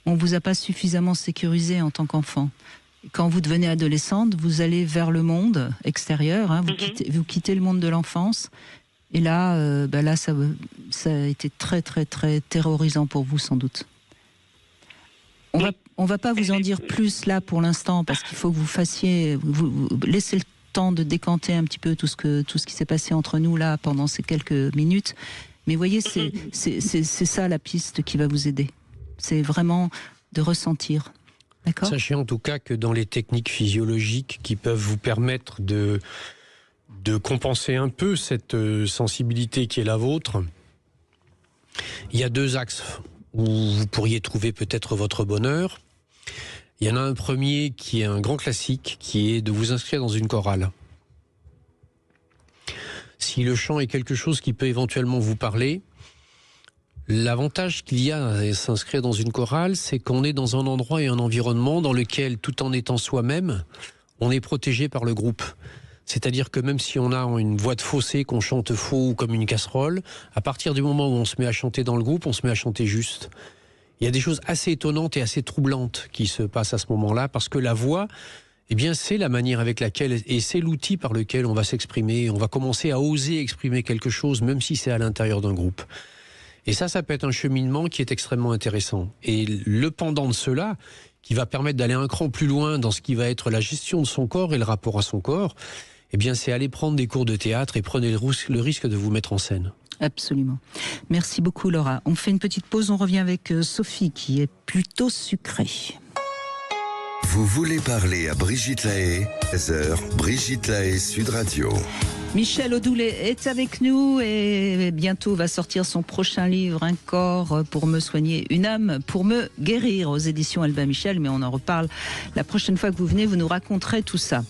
on ne vous a pas suffisamment sécurisé en tant qu'enfant. Quand vous devenez adolescente, vous allez vers le monde extérieur, hein, vous quittez le monde de l'enfance. Et là, ça a été très, très, très terrorisant pour vous, sans doute. On va pas vous en dire plus là pour l'instant parce qu'il faut que vous fassiez, vous laissez le temps de décanter un petit peu tout ce qui s'est passé entre nous là pendant ces quelques minutes. Mais voyez, c'est ça la piste qui va vous aider. C'est vraiment de ressentir. D'accord. Sachez en tout cas que dans les techniques physiologiques qui peuvent vous permettre de compenser un peu cette sensibilité qui est la vôtre, il y a 2 axes où vous pourriez trouver peut-être votre bonheur. Il y en a un premier qui est un grand classique, qui est de vous inscrire dans une chorale. Si le chant est quelque chose qui peut éventuellement vous parler, l'avantage qu'il y a à s'inscrire dans une chorale, c'est qu'on est dans un endroit et un environnement dans lequel, tout en étant soi-même, on est protégé par le groupe. C'est-à-dire que même si on a une voix de fausset, qu'on chante faux ou comme une casserole, à partir du moment où on se met à chanter dans le groupe, on se met à chanter juste. Il y a des choses assez étonnantes et assez troublantes qui se passent à ce moment-là, parce que la voix, eh bien, c'est la manière avec laquelle, et c'est l'outil par lequel on va s'exprimer, on va commencer à oser exprimer quelque chose, même si c'est à l'intérieur d'un groupe. Et ça peut être un cheminement qui est extrêmement intéressant. Et le pendant de cela, qui va permettre d'aller un cran plus loin dans ce qui va être la gestion de son corps et le rapport à son corps, eh bien, c'est aller prendre des cours de théâtre et prenez le risque de vous mettre en scène. Absolument. Merci beaucoup, Laura. On fait une petite pause, on revient avec Sophie, qui est plutôt sucrée. Vous voulez parler à Brigitte Lahaie, 16h, Brigitte Lahaie, Sud Radio. Michel Audoulet est avec nous et bientôt va sortir son prochain livre, Un corps pour me soigner, une âme pour me guérir, aux éditions Albin Michel, mais on en reparle la prochaine fois que vous venez, vous nous raconterez tout ça.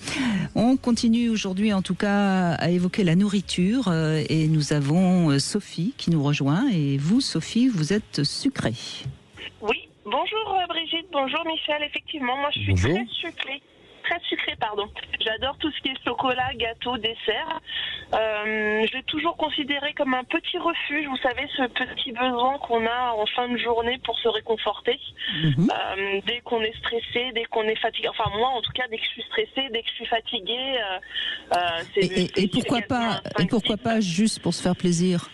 On continue aujourd'hui en tout cas à évoquer la nourriture et nous avons Sophie qui nous rejoint et vous, Sophie, vous êtes sucrée. Oui, bonjour Brigitte, bonjour Michel, effectivement, moi je suis très sucrée, pardon. J'adore tout ce qui est chocolat, gâteau, dessert. Je l'ai toujours considéré comme un petit refuge, vous savez, ce petit besoin qu'on a en fin de journée pour se réconforter. Dès qu'on est stressé, dès qu'on est fatigué, enfin moi en tout cas, dès que je suis stressée, dès que je suis fatiguée, et pourquoi pas juste pour se faire plaisir?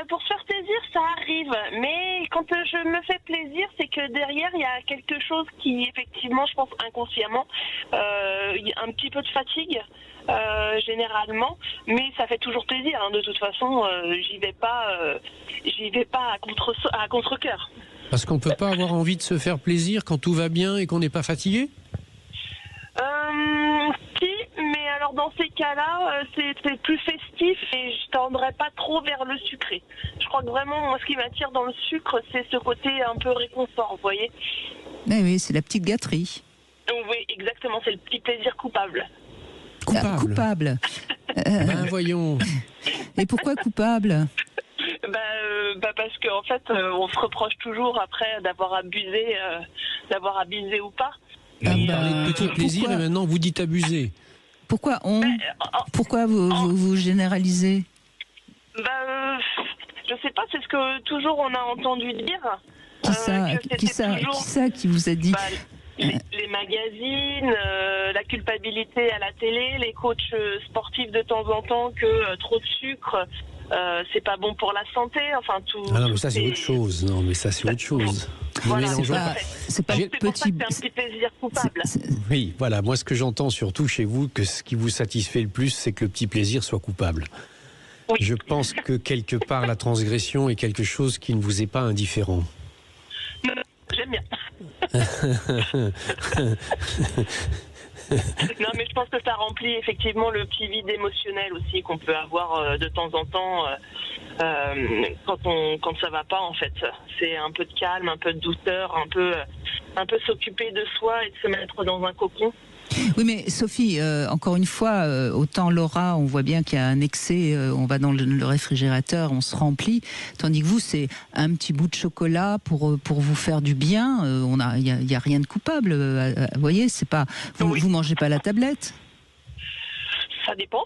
Pour se faire plaisir, ça arrive, mais quand je me fais plaisir, c'est que derrière, il y a quelque chose qui, effectivement, je pense inconsciemment, il y a un petit peu de fatigue, généralement, mais ça fait toujours plaisir, hein. De toute façon, j'y vais pas à contre-cœur. Parce qu'on ne peut pas avoir envie de se faire plaisir quand tout va bien et qu'on n'est pas fatigué ? Si, mais alors dans ces cas-là, c'est plus festif et je tendrais pas trop vers le sucré. Je crois que vraiment, moi, ce qui m'attire dans le sucre, c'est ce côté un peu réconfort, vous voyez. Oui, c'est la petite gâterie. Oui, exactement, c'est le petit plaisir coupable. Coupable. Ben voyons. Et pourquoi coupable ? Parce qu'en fait, on se reproche toujours après d'avoir abusé ou pas. Vous parlez de petit plaisir et maintenant vous dites abuser. Pourquoi vous généralisez ? Je sais pas, c'est ce que toujours on a entendu dire. Qui ça qui vous a dit ? Les magazines, la culpabilité à la télé, les coachs sportifs de temps en temps que trop de sucre, c'est pas bon pour la santé. Enfin tout. Ah non, mais ça c'est autre chose. Non, mais ça c'est autre chose. Voilà, c'est pas pour ça que c'est un petit plaisir coupable. Oui, voilà. Moi, ce que j'entends surtout chez vous, que ce qui vous satisfait le plus, c'est que le petit plaisir soit coupable. Oui. Je pense que quelque part, la transgression est quelque chose qui ne vous est pas indifférent. Non, j'aime bien. Non, mais je pense que ça remplit effectivement le petit vide émotionnel aussi qu'on peut avoir de temps en temps quand ça va pas en fait. C'est un peu de calme, un peu de douceur, un peu s'occuper de soi et de se mettre dans un cocon. Oui, mais Sophie, encore une fois, autant Laura, on voit bien qu'il y a un excès, on va dans le réfrigérateur, on se remplit, tandis que vous, c'est un petit bout de chocolat pour vous faire du bien. Il y a rien de coupable. Vous voyez, c'est pas vous mangez pas la tablette. Ça dépend.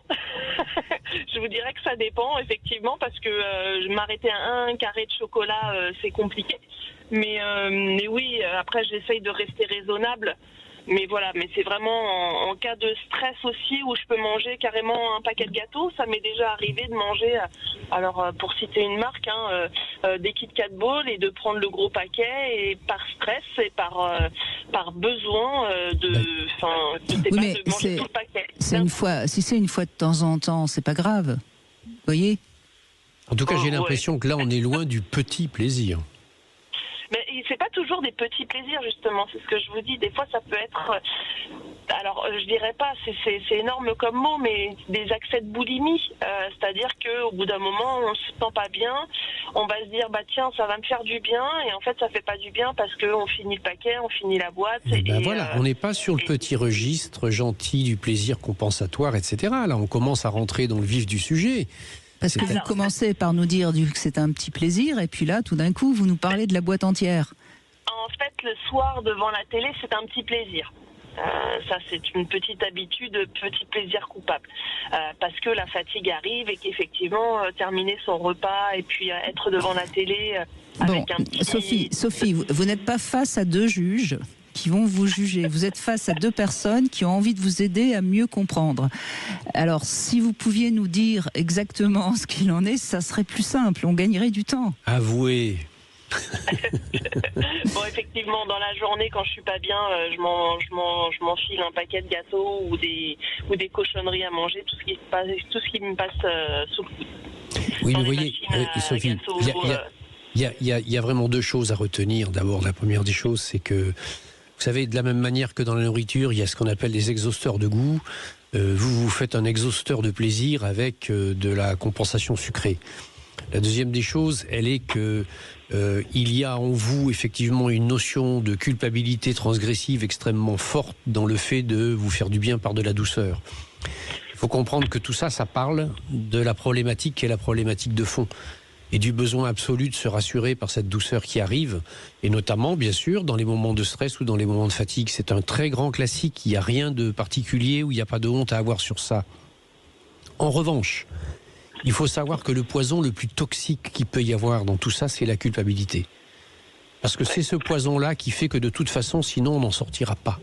Je vous dirais que ça dépend, effectivement, parce que m'arrêter à un carré de chocolat, c'est compliqué. Mais oui, après, j'essaye de rester raisonnable. Mais voilà, mais c'est vraiment en cas de stress aussi où je peux manger carrément un paquet de gâteaux. Ça m'est déjà arrivé de manger, alors pour citer une marque, des Kit Kat Balls et de prendre le gros paquet et par stress et par besoin de manger tout le paquet. Si c'est une fois de temps en temps, c'est pas grave. Vous voyez ? En tout cas, j'ai l'impression que là, on est loin du petit plaisir. Mais c'est pas toujours des petits plaisirs, justement. C'est ce que je vous dis. Des fois, ça peut être, alors je dirais pas, c'est énorme comme mot, mais des accès de boulimie. C'est-à-dire qu'au bout d'un moment, on se sent pas bien, on va se dire, bah tiens, ça va me faire du bien, et en fait, ça fait pas du bien parce qu'on finit le paquet, on finit la boîte. Voilà, on n'est pas sur le petit registre gentil du plaisir compensatoire, etc. Là, on commence à rentrer dans le vif du sujet. Parce que vous commencez par nous dire que c'est un petit plaisir, et puis là, tout d'un coup, vous nous parlez de la boîte entière. En fait, le soir, devant la télé, c'est un petit plaisir. Ça, c'est une petite habitude, petit plaisir coupable. Parce que la fatigue arrive et qu'effectivement, terminer son repas et puis être devant la télé avec un petit... Sophie, vous n'êtes pas face à deux juges qui vont vous juger. Vous êtes face à deux personnes qui ont envie de vous aider à mieux comprendre. Alors, si vous pouviez nous dire exactement ce qu'il en est, ça serait plus simple, on gagnerait du temps. Avouez. Bon, effectivement, dans la journée, quand je suis pas bien, je m'enfile un paquet de gâteaux ou des cochonneries à manger, tout ce qui me passe sous le coude. Oui, mais vous voyez, Sophie, il y a vraiment deux choses à retenir. D'abord, la première des choses, c'est que vous savez, de la même manière que dans la nourriture, il y a ce qu'on appelle des exhausteurs de goût. Vous faites un exhausteur de plaisir avec de la compensation sucrée. La deuxième des choses, elle est que il y a en vous effectivement une notion de culpabilité transgressive extrêmement forte dans le fait de vous faire du bien par de la douceur. Il faut comprendre que tout ça, ça parle de la problématique qui est la problématique de fond. Et du besoin absolu de se rassurer par cette douceur qui arrive, et notamment, bien sûr, dans les moments de stress ou dans les moments de fatigue. C'est un très grand classique, il n'y a rien de particulier où il n'y a pas de honte à avoir sur ça. En revanche, il faut savoir que le poison le plus toxique qu'il peut y avoir dans tout ça, c'est la culpabilité. Parce que c'est ce poison-là qui fait que de toute façon, sinon on n'en sortira pas.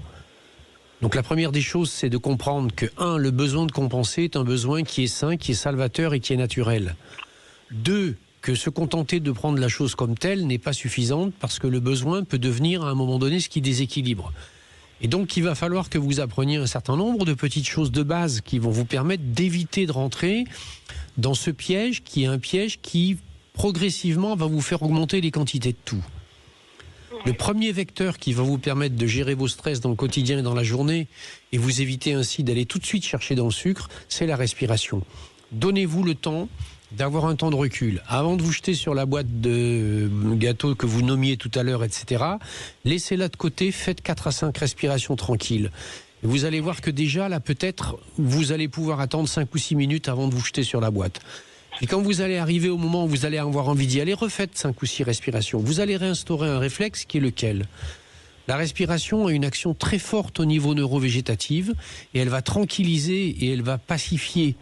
Donc la première des choses, c'est de comprendre que, le besoin de compenser est un besoin qui est sain, qui est salvateur et qui est naturel. 2, que se contenter de prendre la chose comme telle n'est pas suffisante parce que le besoin peut devenir à un moment donné ce qui déséquilibre. Et donc il va falloir que vous appreniez un certain nombre de petites choses de base qui vont vous permettre d'éviter de rentrer dans ce piège qui est un piège qui progressivement va vous faire augmenter les quantités de tout. Le premier vecteur qui va vous permettre de gérer vos stress dans le quotidien et dans la journée et vous éviter ainsi d'aller tout de suite chercher dans le sucre, c'est la respiration. Donnez-vous le temps d'avoir un temps de recul. Avant de vous jeter sur la boîte de gâteaux que vous nommiez tout à l'heure, etc., laissez-la de côté, faites 4 à 5 respirations tranquilles. Et vous allez voir que déjà, là, peut-être, vous allez pouvoir attendre 5 ou 6 minutes avant de vous jeter sur la boîte. Et quand vous allez arriver au moment où vous allez avoir envie d'y aller, refaites 5 ou 6 respirations. Vous allez réinstaurer un réflexe qui est lequel ? La respiration a une action très forte au niveau neurovégétatif et elle va tranquilliser et elle va pacifier.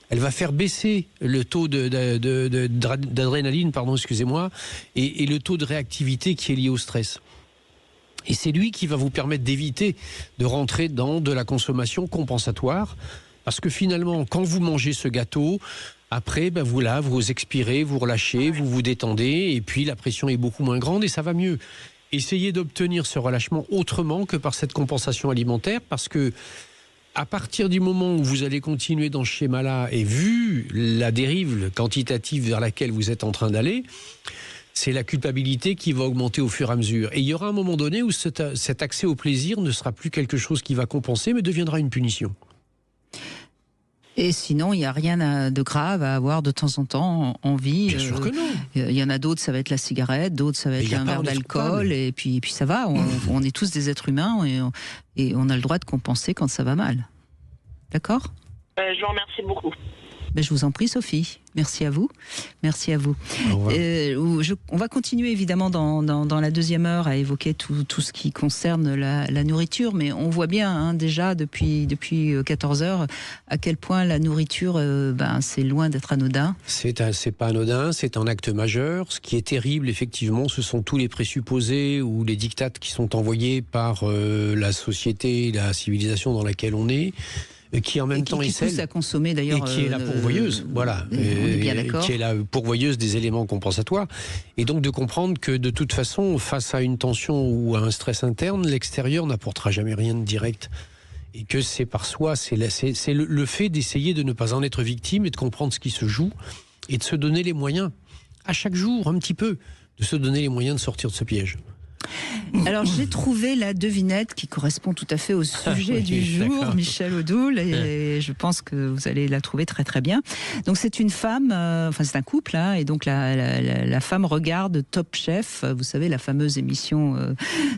Elle va faire baisser le taux d'adrénaline, et le taux de réactivité qui est lié au stress. Et c'est lui qui va vous permettre d'éviter de rentrer dans de la consommation compensatoire. Parce que finalement, quand vous mangez ce gâteau, après, vous expirez, vous relâchez, vous vous détendez, et puis la pression est beaucoup moins grande et ça va mieux. Essayez d'obtenir ce relâchement autrement que par cette compensation alimentaire, parce que à partir du moment où vous allez continuer dans ce schéma-là, et vu la dérive quantitative vers laquelle vous êtes en train d'aller, c'est la culpabilité qui va augmenter au fur et à mesure. Et il y aura un moment donné où cet accès au plaisir ne sera plus quelque chose qui va compenser, mais deviendra une punition. Et sinon, il n'y a rien de grave à avoir de temps en temps envie. Bien sûr que non. Il y en a d'autres, ça va être la cigarette, d'autres, ça va être un verre d'alcool, et puis ça va. On est tous des êtres humains et on a le droit de compenser quand ça va mal. D'accord ? Je vous remercie beaucoup. Je vous en prie, Sophie. Merci à vous. Merci à vous. On va continuer évidemment dans la deuxième heure à évoquer tout ce qui concerne la nourriture, mais on voit bien déjà depuis 14 heures à quel point la nourriture, c'est loin d'être anodin. C'est pas anodin, c'est un acte majeur. Ce qui est terrible, effectivement, ce sont tous les présupposés ou les dictates qui sont envoyés par la société, la civilisation dans laquelle on est. Qui en même temps est celle à consommer d'ailleurs, et qui est la pourvoyeuse, qui est la pourvoyeuse des éléments compensatoires, et donc de comprendre que de toute façon, face à une tension ou à un stress interne, l'extérieur n'apportera jamais rien de direct, et que c'est par soi, c'est le fait d'essayer de ne pas en être victime et de comprendre ce qui se joue et de se donner les moyens à chaque jour un petit peu de se donner les moyens de sortir de ce piège. Alors j'ai trouvé la devinette qui correspond tout à fait au sujet du jour, d'accord. Michel Odoul, et je pense que vous allez la trouver très très bien. Donc c'est une femme, enfin c'est un couple, hein, et donc la femme regarde Top Chef, vous savez la fameuse émission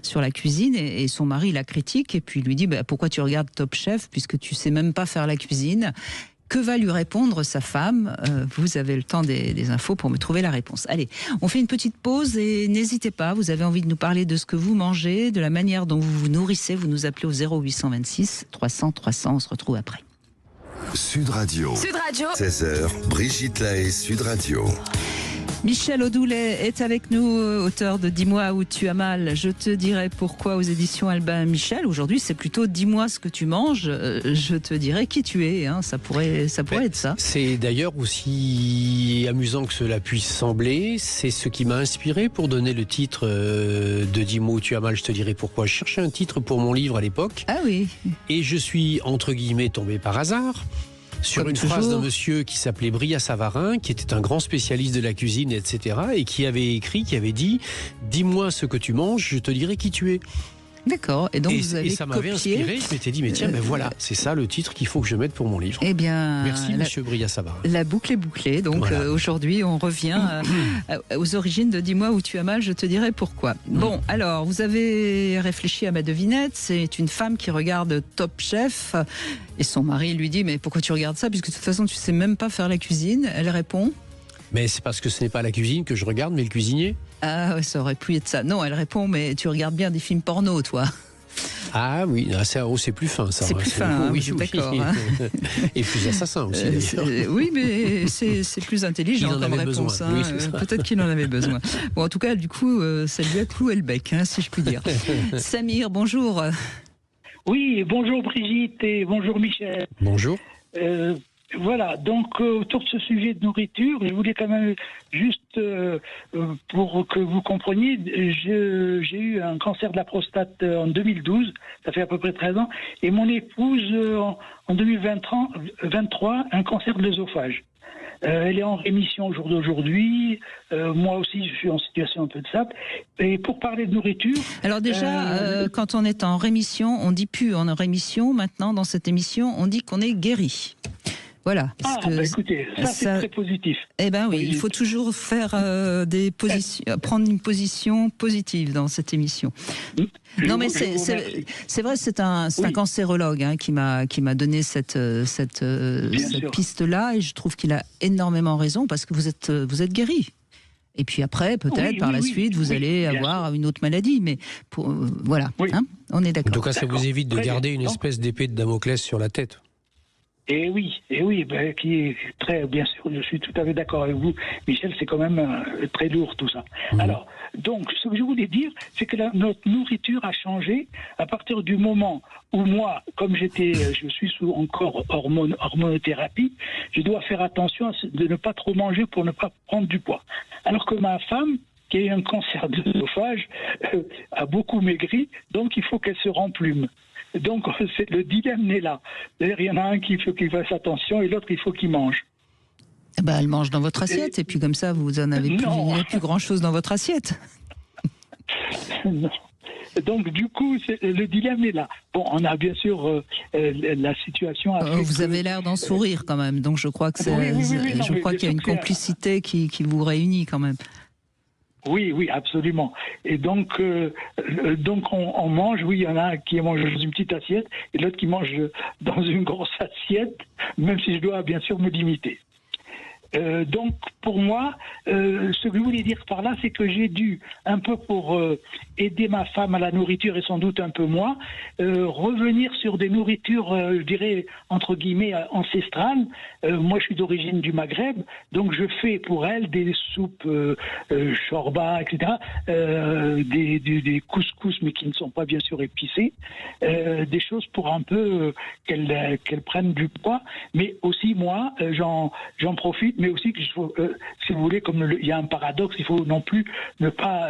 sur la cuisine, et son mari la critique et puis lui dit pourquoi tu regardes Top Chef puisque tu sais même pas faire la cuisine. Que va lui répondre sa femme? Vous avez le temps des infos pour me trouver la réponse. Allez, on fait une petite pause et n'hésitez pas, vous avez envie de nous parler de ce que vous mangez, de la manière dont vous vous nourrissez, vous nous appelez au 0826 300 300, on se retrouve après. Sud Radio. Sud Radio. 16h, Brigitte Lahaie, Sud Radio. Michel Audoulet est avec nous, auteur de Dis-moi où tu as mal, je te dirai pourquoi aux éditions Albin Michel. Aujourd'hui, c'est plutôt Dis-moi ce que tu manges, je te dirai qui tu es. Hein. Ça pourrait être ça. C'est d'ailleurs aussi amusant que cela puisse sembler. C'est ce qui m'a inspiré pour donner le titre de Dis-moi où tu as mal, je te dirai pourquoi. Je cherchais un titre pour mon livre à l'époque. Ah oui. Et je suis, entre guillemets, tombé par hasard sur Comme une toujours. phrase d'un monsieur qui s'appelait Bria Savarin, qui était un grand spécialiste de la cuisine, etc., et qui avait dit « Dis-moi ce que tu manges, je te dirai qui tu es ». D'accord. Et donc vous avez et ça m'avait copié. inspiré, je m'étais dit « Mais tiens, voilà, c'est ça le titre qu'il faut que je mette pour mon livre Eh ». bien, Merci, monsieur Bria Savarin. La boucle est bouclée. Donc Voilà. aujourd'hui, on revient aux origines de Dis-moi où tu as mal, je te dirai pourquoi. Bon, alors, vous avez réfléchi à ma devinette. C'est une femme qui regarde Top Chef et son mari lui dit « Mais pourquoi tu regardes ça? Puisque de toute façon, tu sais même pas faire la cuisine. » Elle répond Mais c'est parce que ce n'est pas la cuisine que je regarde, mais le cuisinier. « Ah, ouais, ça aurait pu être ça. » Non, elle répond « Mais tu regardes bien des films porno, toi. » Ah oui, c'est plus fin ça. C'est plus fin, hein, oui, je suis oui. d'accord, hein. Et plus assassin aussi d'ailleurs. Oui, mais c'est plus intelligent Il en comme avait réponse. besoin, oui, c'est ça. Peut-être qu'il en avait besoin. Bon, en tout cas, du coup, ça lui a cloué le bec, hein, si je puis dire. Samir, bonjour. Oui, bonjour Brigitte et bonjour Michel. Bonjour. Voilà, donc autour de ce sujet de nourriture, je voulais quand même juste, pour que vous compreniez, j'ai eu un cancer de la prostate en 2012, ça fait à peu près 13 ans, et mon épouse en 2023, un cancer de l'œsophage. Elle est en rémission au jour d'aujourd'hui. Moi aussi, je suis en situation un peu de sape. Et pour parler de nourriture... Alors déjà, quand on est en rémission, on dit plus en rémission. Maintenant, dans cette émission, on dit qu'on est guéri. Voilà. Écoutez, ça c'est très positif. Eh ben oui, il faut toujours faire prendre une position positive dans cette émission. Non mais c'est vrai, c'est un cancérologue hein, qui m'a donné cette piste-là, et je trouve qu'il a énormément raison parce que vous êtes guéri. Et puis après, peut-être par la suite, vous allez avoir une autre maladie, mais voilà, hein, on est d'accord. En tout cas, ça vous évite de garder une espèce d'épée de Damoclès sur la tête. Et oui, qui est très, bien sûr, je suis tout à fait d'accord avec vous, Michel, c'est quand même très lourd tout ça. Alors, donc, ce que je voulais dire, c'est que notre nourriture a changé à partir du moment où moi, comme je suis sous encore hormonothérapie, je dois faire attention de ne pas trop manger pour ne pas prendre du poids. Alors que ma femme, qui a eu un cancer de l'œsophage, a beaucoup maigri, donc il faut qu'elle se remplume. Donc, le dilemme est là. D'ailleurs, il y en a un qui faut qu'il fasse attention et l'autre, il faut qu'il mange. Elle mange dans votre assiette et puis comme ça, vous en avez plus grand-chose dans votre assiette. Non. Donc, du coup, le dilemme est là. Bon, on a bien sûr la situation... Vous avez l'air d'en sourire quand même, donc je crois que je crois qu'il y a une complicité qui vous réunit quand même. Oui, absolument. Et donc on mange, oui, il y en a qui mange dans une petite assiette et l'autre qui mange dans une grosse assiette, même si je dois bien sûr me limiter. Donc pour moi, ce que je voulais dire par là, c'est que j'ai dû, un peu pour aider ma femme à la nourriture et sans doute un peu moi, revenir sur des nourritures, je dirais, entre guillemets, ancestrales. Moi, je suis d'origine du Maghreb, donc je fais pour elle des soupes shorba, etc., des couscous, mais qui ne sont pas bien sûr épicés, des choses pour un peu qu'elle prenne du poids, mais aussi moi, j'en profite, mais aussi que si vous voulez, comme il y a un paradoxe, il faut non plus ne pas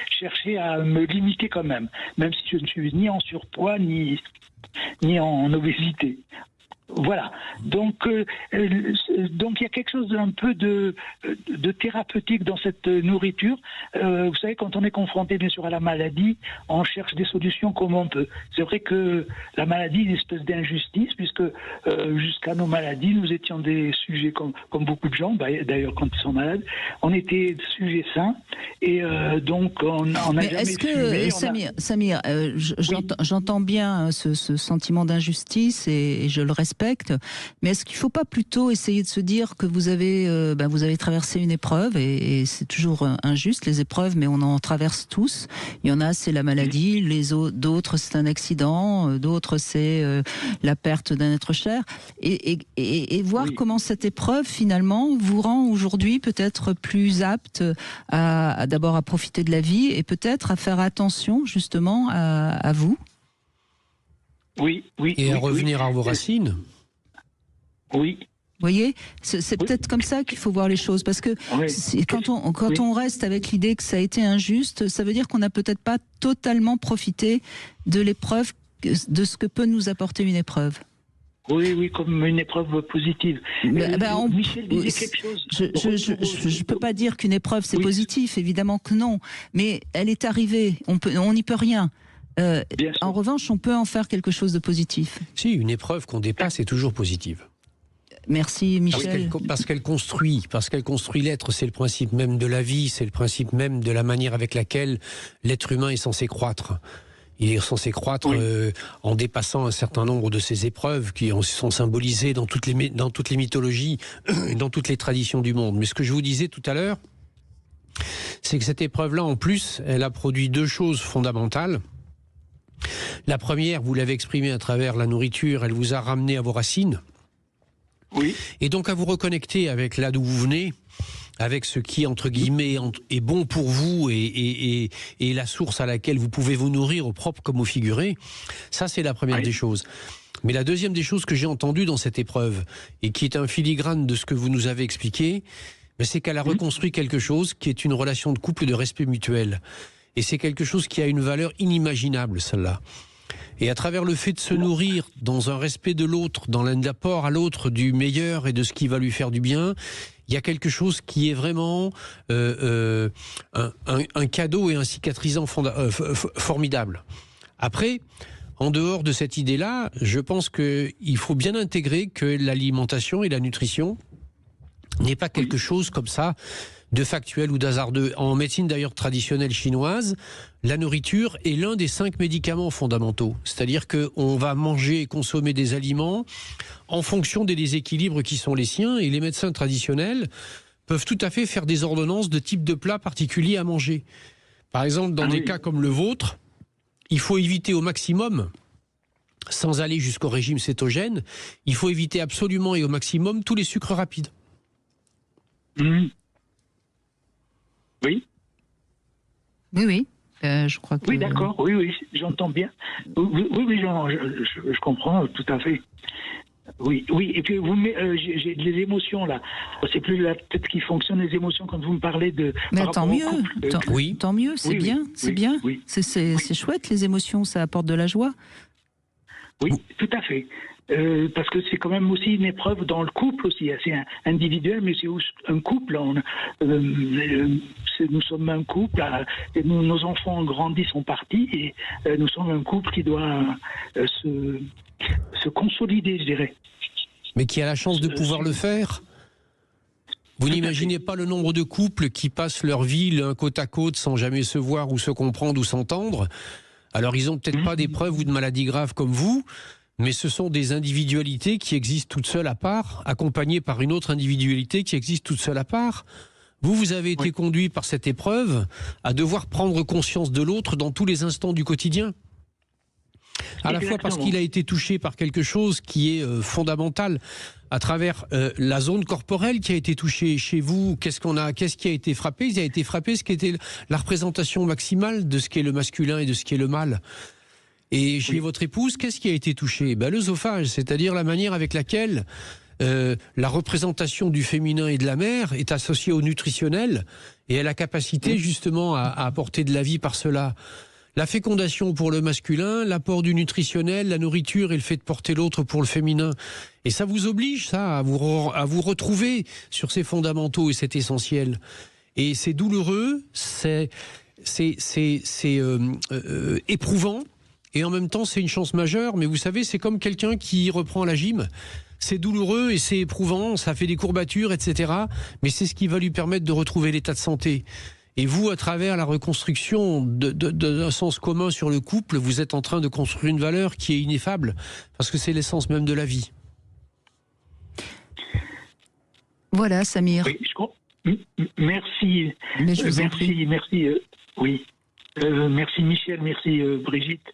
chercher à me limiter quand même si je ne suis ni en surpoids ni en obésité. Voilà. Donc il y a quelque chose d'un peu de thérapeutique dans cette nourriture. Vous savez, quand on est confronté bien sûr à la maladie, on cherche des solutions comme on peut. C'est vrai que la maladie est une espèce d'injustice, puisque jusqu'à nos maladies, nous étions des sujets comme beaucoup de gens, d'ailleurs quand ils sont malades, on était des sujets sains, et donc on n'a jamais est-ce que, Samir, j'entends bien ce sentiment d'injustice et je le respecte. Mais est-ce qu'il ne faut pas plutôt essayer de se dire que vous avez traversé une épreuve et c'est toujours injuste les épreuves, mais on en traverse tous. Il y en a, c'est la maladie, d'autres c'est un accident, d'autres c'est la perte d'un être cher. Et voir comment cette épreuve finalement vous rend aujourd'hui peut-être plus apte d'abord à profiter de la vie et peut-être à faire attention justement à vous. Oui. Et à revenir à vos racines. Oui. Vous voyez, c'est peut-être comme ça qu'il faut voir les choses, parce que quand on reste avec l'idée que ça a été injuste, ça veut dire qu'on n'a peut-être pas totalement profité de l'épreuve, de ce que peut nous apporter une épreuve. Oui, comme une épreuve positive. Michel disait quelque chose. Je peux pas dire qu'une épreuve c'est positif, évidemment que non, mais elle est arrivée, on n'y peut rien. En revanche, on peut en faire quelque chose de positif. Si, une épreuve qu'on dépasse est toujours positive. Merci Michel. Parce qu'elle construit l'être, c'est le principe même de la vie, c'est le principe même de la manière avec laquelle l'être humain est censé croître. Il est censé croître en dépassant un certain nombre de ces épreuves qui sont symbolisées dans toutes les mythologies et dans toutes les traditions du monde. Mais ce que je vous disais tout à l'heure, c'est que cette épreuve-là, en plus, elle a produit deux choses fondamentales. La première, vous l'avez exprimée à travers la nourriture, elle vous a ramené à vos racines. Oui. Et donc à vous reconnecter avec là d'où vous venez, avec ce qui, entre guillemets, est bon pour vous et la source à laquelle vous pouvez vous nourrir au propre comme au figuré. Ça, c'est la première des choses. Mais la deuxième des choses que j'ai entendues dans cette épreuve, et qui est un filigrane de ce que vous nous avez expliqué, c'est qu'elle a reconstruit quelque chose qui est une relation de couple de respect mutuel. Et c'est quelque chose qui a une valeur inimaginable, celle-là. Et à travers le fait de se nourrir dans un respect de l'autre, dans l'apport à l'autre du meilleur et de ce qui va lui faire du bien, il y a quelque chose qui est vraiment un cadeau et un cicatrisant formidable. Après, en dehors de cette idée-là, je pense qu'il faut bien intégrer que l'alimentation et la nutrition n'est pas quelque chose comme ça de factuel ou d'hasardeux. En médecine d'ailleurs traditionnelle chinoise, la nourriture est l'un des 5 médicaments fondamentaux. C'est-à-dire qu'on va manger et consommer des aliments en fonction des déséquilibres qui sont les siens, et les médecins traditionnels peuvent tout à fait faire des ordonnances de type de plat particulier à manger. Par exemple, dans des cas comme le vôtre, il faut éviter au maximum, sans aller jusqu'au régime cétogène, il faut éviter absolument et au maximum tous les sucres rapides. Oui. Oui. Je crois que... Oui, d'accord. Oui, j'entends bien. Oui, je comprends tout à fait. Oui. Et puis j'ai les émotions là. C'est plus la tête qui fonctionne, les émotions quand vous me parlez de. Mais tant mieux. Tant mieux. C'est bien. C'est bien. Oui. C'est chouette, les émotions. Ça apporte de la joie. Oui, tout à fait. Parce que c'est quand même aussi une épreuve dans le couple aussi. C'est individuel, mais c'est aussi un couple. Nous sommes un couple. Et nos enfants grandissent, sont partis, et nous sommes un couple qui doit se consolider, je dirais. Mais qui a la chance de pouvoir le faire. Vous n'imaginez pas le nombre de couples qui passent leur vie l'un côte à côte sans jamais se voir ou se comprendre ou s'entendre. Alors ils n'ont peut-être pas d'épreuves ou de maladies graves comme vous, mais ce sont des individualités qui existent toutes seules à part, accompagnées par une autre individualité qui existe toute seule à part. Vous avez été conduit par cette épreuve à devoir prendre conscience de l'autre dans tous les instants du quotidien. À la fois parce qu'il a été touché par quelque chose qui est fondamental à travers la zone corporelle qui a été touchée chez vous. Qu'est-ce qui a été frappé? Il a été frappé ce qui était la représentation maximale de ce qu'est le masculin et de ce qui est le mâle. Et chez votre épouse, qu'est-ce qui a été touché? L'œsophage, c'est-à-dire la manière avec laquelle la représentation du féminin et de la mère est associée au nutritionnel et à la capacité justement à apporter de la vie par cela. La fécondation pour le masculin, l'apport du nutritionnel, la nourriture et le fait de porter l'autre pour le féminin. Et ça vous oblige, ça, à vous retrouver sur ces fondamentaux et cet essentiel. Et c'est douloureux, c'est éprouvant, et en même temps c'est une chance majeure. Mais vous savez, c'est comme quelqu'un qui reprend la gym. C'est douloureux et c'est éprouvant, ça fait des courbatures, etc. Mais c'est ce qui va lui permettre de retrouver l'état de santé. Et vous, à travers la reconstruction d'un sens commun sur le couple, vous êtes en train de construire une valeur qui est ineffable, parce que c'est l'essence même de la vie. Voilà, Samir. Oui, merci. Mais je vous en prie. Merci. Oui. Merci Michel, merci Brigitte.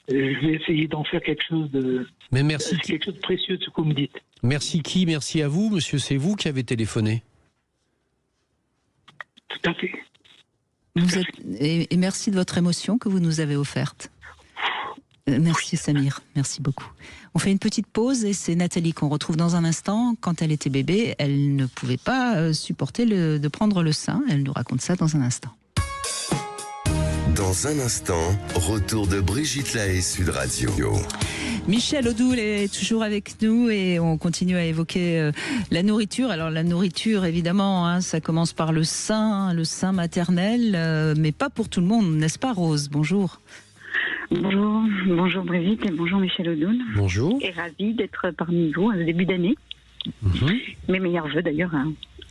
Je vais essayer d'en faire quelque chose de. Mais merci. C'est quelque chose de précieux de ce que vous me dites. Merci qui? Merci à vous, monsieur. C'est vous qui avez téléphoné. Tout à fait. Et merci de votre émotion que vous nous avez offerte. Merci Samir, merci beaucoup. On fait une petite pause et c'est Nathalie qu'on retrouve dans un instant. Quand elle était bébé, elle ne pouvait pas supporter de prendre le sein. Elle nous raconte ça dans un instant. Dans un instant, retour de Brigitte Lahaie, Sud Radio. Michel Odoul est toujours avec nous et on continue à évoquer la nourriture. Alors la nourriture, évidemment, hein, ça commence par le sein maternel, mais pas pour tout le monde, n'est-ce pas Rose? Bonjour. Bonjour Brigitte et bonjour Michel Odoul. Bonjour. Et ravie d'être parmi vous à ce début d'année. Mes meilleurs vœux d'ailleurs.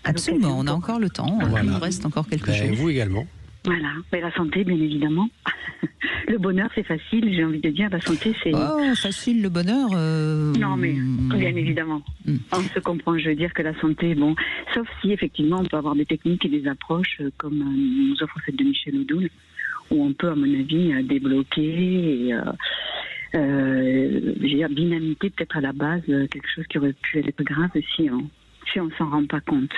Absolument, on a encore le temps, il nous reste encore quelques jours. Et vous également. Voilà, mais la santé bien évidemment. Le bonheur c'est facile, j'ai envie de dire, la santé c'est... Oh, facile le bonheur Non mais bien évidemment, on se comprend, je veux dire que la santé, bon, sauf si effectivement on peut avoir des techniques et des approches comme nous offre celle de Michel Odoul, où on peut à mon avis débloquer et dynamiter peut-être à la base quelque chose qui aurait pu être grave si on s'en rend pas compte.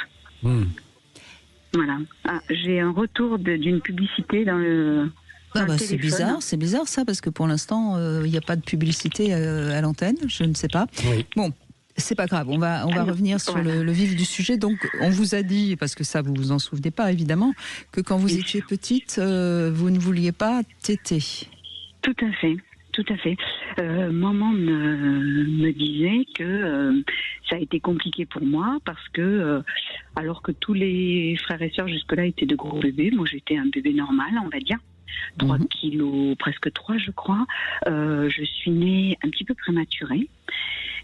Voilà. Ah, j'ai un retour d'une publicité dans le... c'est bizarre ça, parce que pour l'instant, il n'y a pas de publicité à l'antenne, je ne sais pas. Oui. Bon, c'est pas grave, on va revenir sur le vif du sujet. Donc, on vous a dit, parce que ça, vous vous en souvenez pas, évidemment, que quand vous étiez petite, vous ne vouliez pas téter. Tout à fait. Tout à fait. Maman me disait que ça a été compliqué pour moi parce que, alors que tous les frères et sœurs jusque-là étaient de gros bébés, moi j'étais un bébé normal, on va dire, 3 kilos, presque 3 je crois. Je suis née un petit peu prématurée.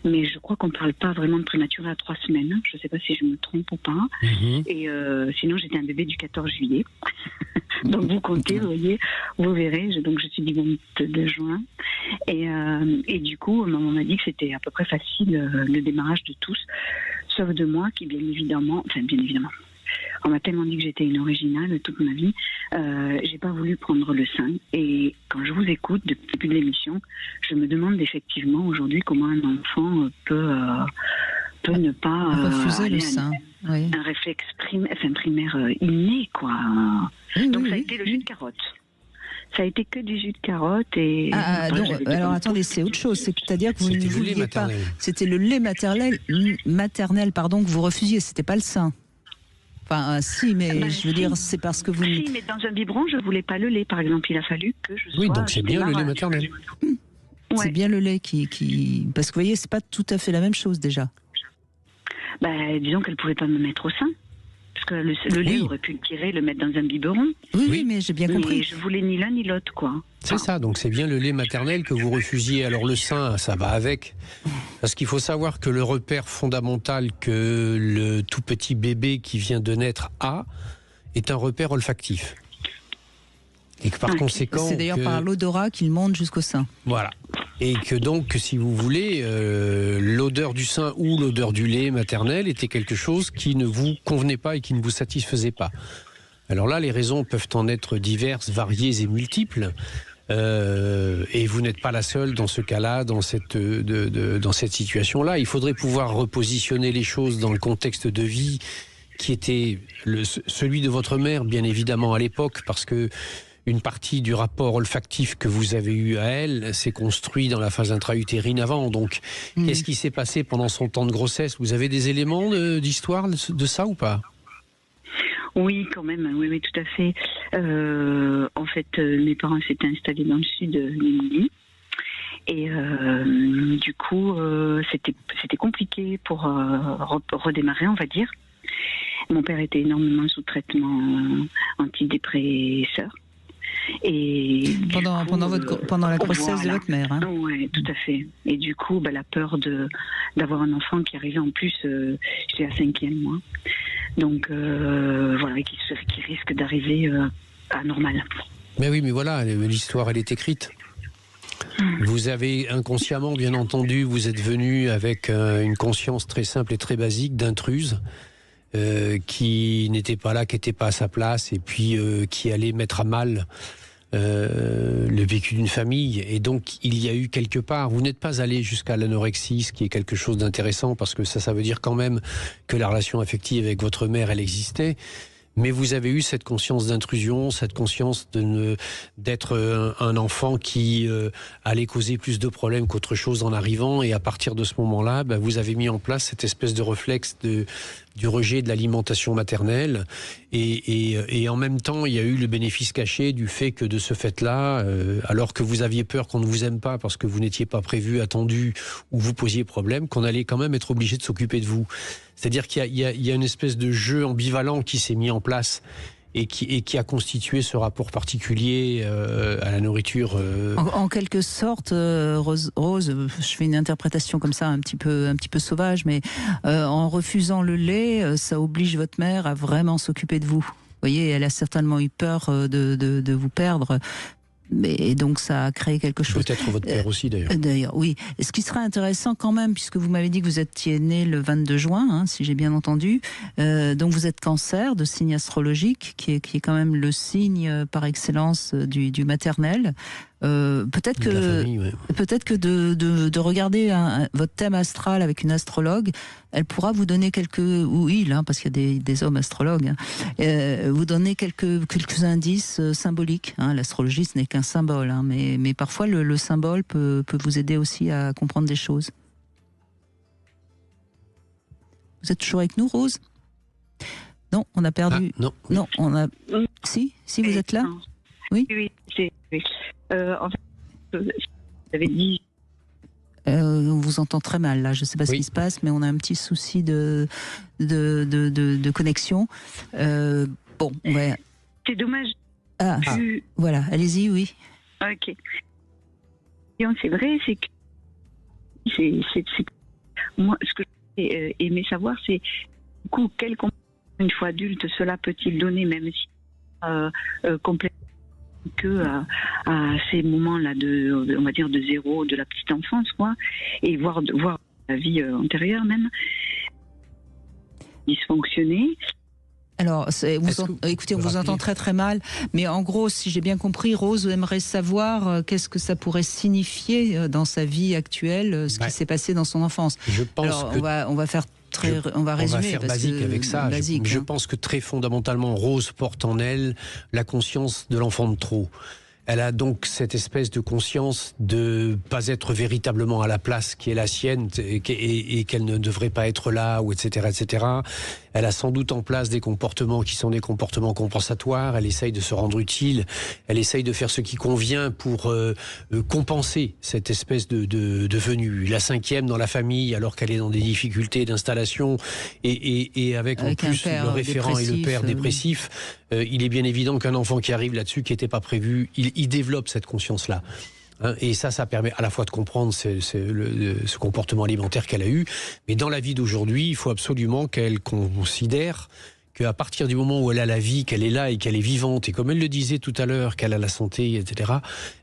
Mais je crois qu'on ne parle pas vraiment de prématuré à 3 semaines. Je ne sais pas si je me trompe ou pas. Et sinon, j'étais un bébé du 14 juillet. Donc, vous comptez, vous voyez, vous verrez. Donc, je suis du 22 juin. Et du coup, maman m'a dit que c'était à peu près facile le démarrage de tous, sauf de moi qui, bien évidemment, on m'a tellement dit que j'étais une originale toute ma vie, j'ai pas voulu prendre le sein. Et quand je vous écoute depuis le début de l'émission, je me demande effectivement aujourd'hui comment un enfant peut ne pas refuser le sein. Oui. Un réflexe primaire inné, quoi. Donc ça a été le jus de carotte. Ça a été que du jus de carotte et... alors attendez, c'est autre chose. C'est-à-dire que vous ne vouliez pas... C'était le lait maternel que vous refusiez, c'était pas le sein. Enfin, si, mais je veux dire, c'est parce que vous... Si, mais dans un biberon, je ne voulais pas le lait, par exemple. Il a fallu que je sois... Oui, donc c'est bien le lait maternel. C'est bien le lait qui... Parce que vous voyez, c'est pas tout à fait la même chose, déjà. Disons qu'elle ne pouvait pas me mettre au sein. Parce que le lait aurait pu le tirer, le mettre dans un biberon. Oui, mais j'ai bien compris. Mais je voulais ni l'un ni l'autre, quoi. C'est ça, donc c'est bien le lait maternel que vous refusiez. Alors le sein, ça va avec. Parce qu'il faut savoir que le repère fondamental que le tout petit bébé qui vient de naître a est un repère olfactif. Et que par conséquent... C'est d'ailleurs par l'odorat qu'il monte jusqu'au sein. Voilà. Et que donc, si vous voulez, l'odeur du sein ou l'odeur du lait maternel était quelque chose qui ne vous convenait pas et qui ne vous satisfaisait pas. Alors là, les raisons peuvent en être diverses, variées et multiples. Et vous n'êtes pas la seule dans ce cas-là, dans cette situation-là. Il faudrait pouvoir repositionner les choses dans le contexte de vie qui était celui de votre mère, bien évidemment, à l'époque, parce que une partie du rapport olfactif que vous avez eu à elle s'est construit dans la phase intra-utérine avant. Donc, qu'est-ce qui s'est passé pendant son temps de grossesse? Vous avez des éléments d'histoire de ça ou pas? Oui, quand même. Oui, tout à fait. En fait, mes parents s'étaient installés dans le sud de l'Émilie. Et du coup, c'était compliqué pour redémarrer, on va dire. Mon père était énormément sous traitement antidépresseur. Et pendant la grossesse de votre mère. Hein. Oui, tout à fait. Et du coup, la peur d'avoir un enfant qui arrivait en plus, j'étais à 5e mois. Donc, voilà, qui risque d'arriver à normal. Mais oui, mais voilà, l'histoire, elle est écrite. Vous avez inconsciemment, bien entendu, vous êtes venu avec une conscience très simple et très basique d'intruse. Qui n'était pas là, qui n'était pas à sa place, et puis qui allait mettre à mal le vécu d'une famille. Et donc, il y a eu quelque part, vous n'êtes pas allé jusqu'à l'anorexie, ce qui est quelque chose d'intéressant, parce que ça veut dire quand même que la relation affective avec votre mère, elle existait. Mais vous avez eu cette conscience d'intrusion, cette conscience d'être un enfant qui allait causer plus de problèmes qu'autre chose en arrivant. Et à partir de ce moment-là, vous avez mis en place cette espèce de réflexe du rejet de l'alimentation maternelle. Et en même temps, il y a eu le bénéfice caché du fait que de ce fait-là, alors que vous aviez peur qu'on ne vous aime pas parce que vous n'étiez pas prévu, attendu, ou vous posiez problème, qu'on allait quand même être obligé de s'occuper de vous. C'est-à-dire qu'il y a une espèce de jeu ambivalent qui s'est mis en place et qui a constitué ce rapport particulier à la nourriture. En quelque sorte, Rose, je fais une interprétation comme ça un petit peu sauvage, mais en refusant le lait, ça oblige votre mère à vraiment s'occuper de vous. Vous voyez, elle a certainement eu peur de vous perdre. Mais donc ça a créé quelque chose. Peut-être votre père aussi d'ailleurs. D'ailleurs, oui. Et ce qui serait intéressant quand même, puisque vous m'avez dit que vous étiez né le 22 juin, hein, si j'ai bien entendu. Donc vous êtes Cancer, de signe astrologique, qui est quand même le signe par excellence du maternel. Peut-être que de regarder votre thème astral avec une astrologue, elle pourra vous donner parce qu'il y a des hommes astrologues, vous donner quelques indices symboliques. Hein. L'astrologie, ce n'est qu'un symbole, hein, mais parfois le symbole peut vous aider aussi à comprendre des choses. Vous êtes toujours avec nous, Rose ? Non, on a perdu. Non, on a. Si, vous êtes là ? Oui. En fait, vous avez dit. On vous entend très mal là. Je ne sais pas ce qui se passe, mais on a un petit souci de connexion. Bon, on va. C'est dommage. Voilà. Allez-y, oui. Ok. C'est vrai, c'est que moi, ce que j'ai aimé savoir, c'est du coup quel comportement une fois adulte cela peut-il donner, même si complètement que à ces moments-là on va dire de zéro, de la petite enfance, quoi, et voir la vie antérieure même dysfonctionner. Alors, écoutez, on vous entend très très mal, mais en gros, si j'ai bien compris, Rose aimerait savoir qu'est-ce que ça pourrait signifier dans sa vie actuelle, ce qui s'est passé dans son enfance. Je pense on va faire on va résumer. On va faire basique avec ça. Je pense que très fondamentalement, Rose porte en elle la conscience de l'enfant de trop. Elle a donc cette espèce de conscience de pas être véritablement à la place qui est la sienne et qu'elle ne devrait pas être là, ou etc., etc. Elle a sans doute en place des comportements qui sont des comportements compensatoires. Elle essaye de se rendre utile. Elle essaye de faire ce qui convient pour compenser cette espèce de venue. La 5e dans la famille, alors qu'elle est dans des difficultés d'installation et avec en plus le référent et le père dépressif. Il est bien évident qu'un enfant qui arrive là-dessus, qui n'était pas prévu, il développe cette conscience-là. Et ça permet à la fois de comprendre ce comportement alimentaire qu'elle a eu, mais dans la vie d'aujourd'hui, il faut absolument qu'elle considère qu'à partir du moment où elle a la vie, qu'elle est là et qu'elle est vivante, et comme elle le disait tout à l'heure, qu'elle a la santé, etc.,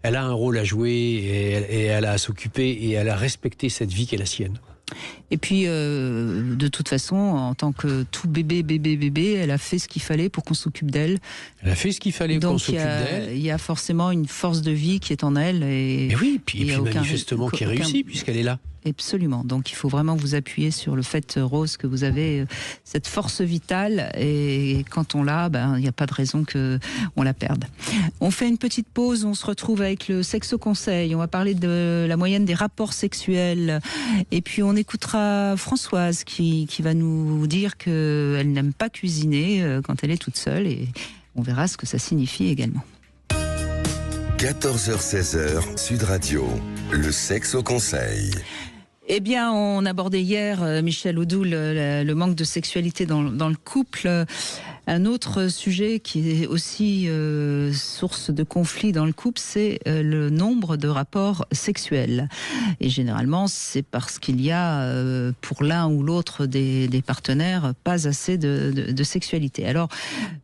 elle a un rôle à jouer et elle a à s'occuper et elle a respecté cette vie qui est la sienne. Et puis, de toute façon, en tant que tout bébé, elle a fait ce qu'il fallait pour qu'on s'occupe d'elle. Elle a fait ce qu'il fallait pour qu'on s'occupe d'elle. Il y a forcément une force de vie qui est en elle. Et oui, et puis manifestement qui réussit, puisqu'elle est là. Absolument. Donc il faut vraiment vous appuyer sur le fait, Rose, que vous avez cette force vitale, et quand on l'a, il n'y a pas de raison qu'on la perde. On fait une petite pause, on se retrouve avec le Sexo Conseil. On va parler de la moyenne des rapports sexuels, et puis on écoutera Françoise qui va nous dire qu'elle n'aime pas cuisiner quand elle est toute seule, et On verra ce que ça signifie également. 14h-16h, Sud Radio, le sexe au conseil. Eh bien, on abordait hier, Michel Audoul, le manque de sexualité dans le couple. Un autre sujet qui est aussi source de conflit dans le couple, c'est le nombre de rapports sexuels. Et généralement, c'est parce qu'il y a, pour l'un ou l'autre des partenaires, pas assez de sexualité. Alors,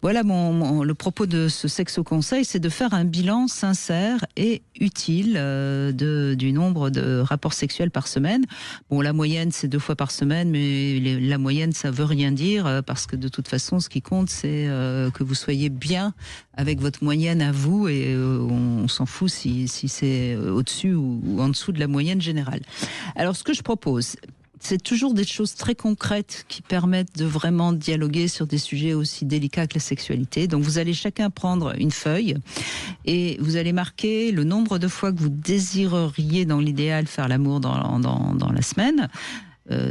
voilà le propos de ce sexe au conseil, c'est de faire un bilan sincère et utile du nombre de rapports sexuels par semaine. Bon, la moyenne, c'est 2 fois par semaine, mais la moyenne, ça veut rien dire, parce que de toute façon, ce qui compte, c'est que vous soyez bien avec votre moyenne à vous, et on s'en fout si c'est au-dessus ou en dessous de la moyenne générale. Alors, ce que je propose, c'est toujours des choses très concrètes qui permettent de vraiment dialoguer sur des sujets aussi délicats que la sexualité. Donc vous allez chacun prendre une feuille et vous allez marquer le nombre de fois que vous désireriez dans l'idéal faire l'amour dans la semaine.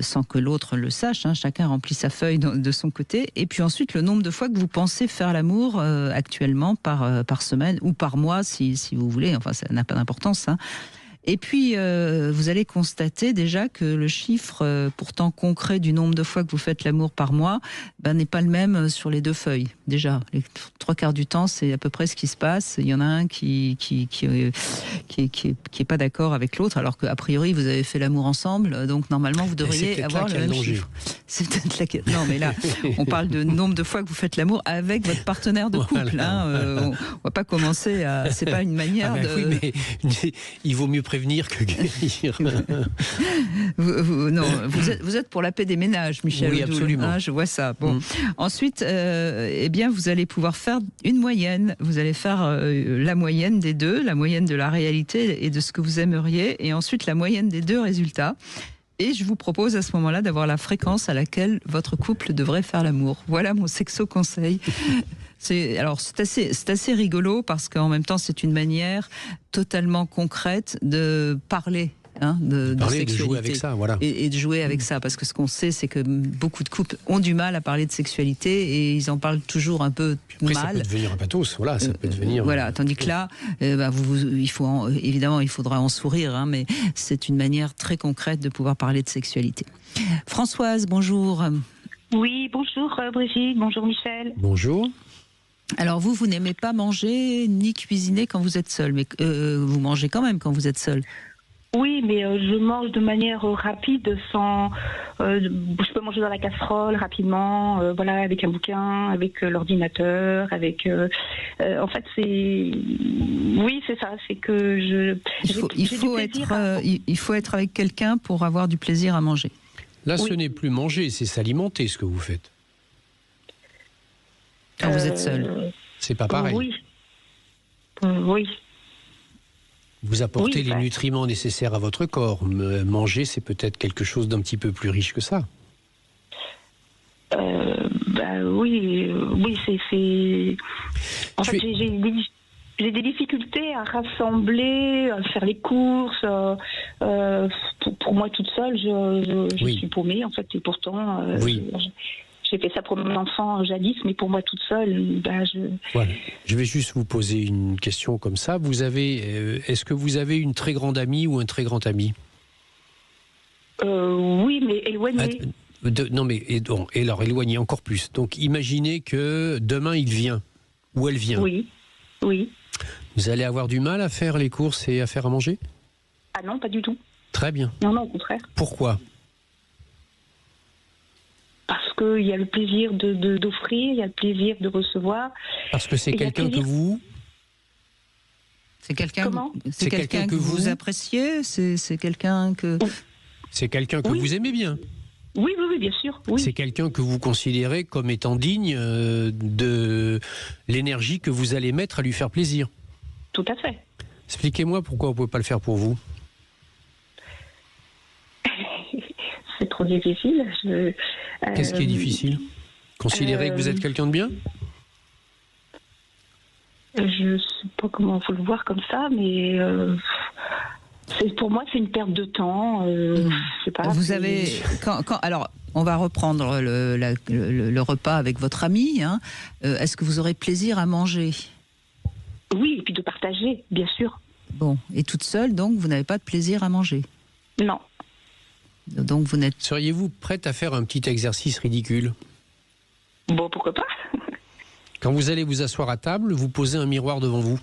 Sans que l'autre le sache, hein, chacun remplit sa feuille de son côté, et puis ensuite le nombre de fois que vous pensez faire l'amour actuellement par semaine ou par mois si vous voulez, enfin ça n'a pas d'importance, hein. Et puis, vous allez constater déjà que le chiffre pourtant concret du nombre de fois que vous faites l'amour par mois n'est pas le même sur les 2 feuilles. Déjà, les 3/4 du temps, c'est à peu près ce qui se passe. Il y en a un qui est pas d'accord avec l'autre, alors qu'a priori, vous avez fait l'amour ensemble. Donc, normalement, vous devriez avoir le même chiffre. C'est peut-être la quête. Non, mais là, on parle de nombre de fois que vous faites l'amour avec votre partenaire de couple. Voilà. Hein. On va pas commencer à... C'est pas une manière de... Oui, mais il vaut mieux prévenir que guérir. Vous êtes pour la paix des ménages, Michel. Oui, absolument. Hein, je vois ça. Bon. Ensuite, eh bien, vous allez pouvoir faire une moyenne. Vous allez faire la moyenne des deux, la moyenne de la réalité et de ce que vous aimeriez, et ensuite la moyenne des 2 résultats. Et je vous propose à ce moment-là d'avoir la fréquence à laquelle votre couple devrait faire l'amour. Voilà mon sexo conseil. C'est assez rigolo parce qu'en même temps c'est une manière totalement concrète de parler. De sexualité. De jouer avec ça, voilà. Et de jouer avec ça, parce que ce qu'on sait, c'est que beaucoup de couples ont du mal à parler de sexualité et ils en parlent toujours un peu après, mal. Ça peut devenir un pathos, voilà, ça peut devenir... Voilà, tandis que là, évidemment, il faudra en sourire, mais c'est une manière très concrète de pouvoir parler de sexualité. Françoise, bonjour. Oui, bonjour Brigitte, bonjour Michel. Bonjour. Alors vous n'aimez pas manger ni cuisiner quand vous êtes seul, mais vous mangez quand même quand vous êtes seul. Oui, mais je mange de manière rapide, sans. Je peux manger dans la casserole rapidement, voilà, avec un bouquin, avec l'ordinateur, avec. En fait, c'est. Oui, c'est ça. C'est que il faut être avec quelqu'un pour avoir du plaisir à manger. Là, ce n'est plus manger, c'est s'alimenter, ce que vous faites. Quand vous êtes seul. C'est pas pareil. Oui. Oui. Vous apportez les nutriments nécessaires à votre corps. Manger, c'est peut-être quelque chose d'un petit peu plus riche que ça. Oui, c'est... En fait, j'ai des difficultés à rassembler, à faire les courses. Pour moi, toute seule, je suis paumée, en fait, et pourtant... J'ai fait ça pour mon enfant jadis, mais pour moi toute seule, Voilà. Je vais juste vous poser une question comme ça. Est-ce que vous avez une très grande amie ou un très grand ami ? Oui, mais éloigné. Et alors éloigné encore plus. Donc imaginez que demain il vient, ou elle vient. Oui. Vous allez avoir du mal à faire les courses et à faire à manger ? Ah non, pas du tout. Très bien. Non, au contraire. Pourquoi ? Parce qu'il y a le plaisir d'offrir, il y a le plaisir de recevoir. Parce que c'est quelqu'un que vous... C'est quelqu'un que vous vous appréciez. C'est quelqu'un que... C'est quelqu'un que vous aimez bien. Oui, bien sûr. Oui. C'est quelqu'un que vous considérez comme étant digne de l'énergie que vous allez mettre à lui faire plaisir. Tout à fait. Expliquez-moi pourquoi on ne peut pas le faire pour vous. C'est trop difficile. Qu'est-ce qui est difficile ? Considérer que vous êtes quelqu'un de bien ? Je ne sais pas comment il faut le voir comme ça, mais Pour moi, c'est une perte de temps. Je sais pas. Vous avez alors, on va reprendre le repas avec votre ami. Hein. Est-ce que vous aurez plaisir à manger? Oui, et puis de partager, bien sûr. Bon, et toute seule, donc, vous n'avez pas de plaisir à manger? Non. Donc, vous n'êtes... Seriez-vous prête à faire un petit exercice ridicule? Bon, pourquoi pas? Quand vous allez vous asseoir à table, vous posez un miroir devant vous.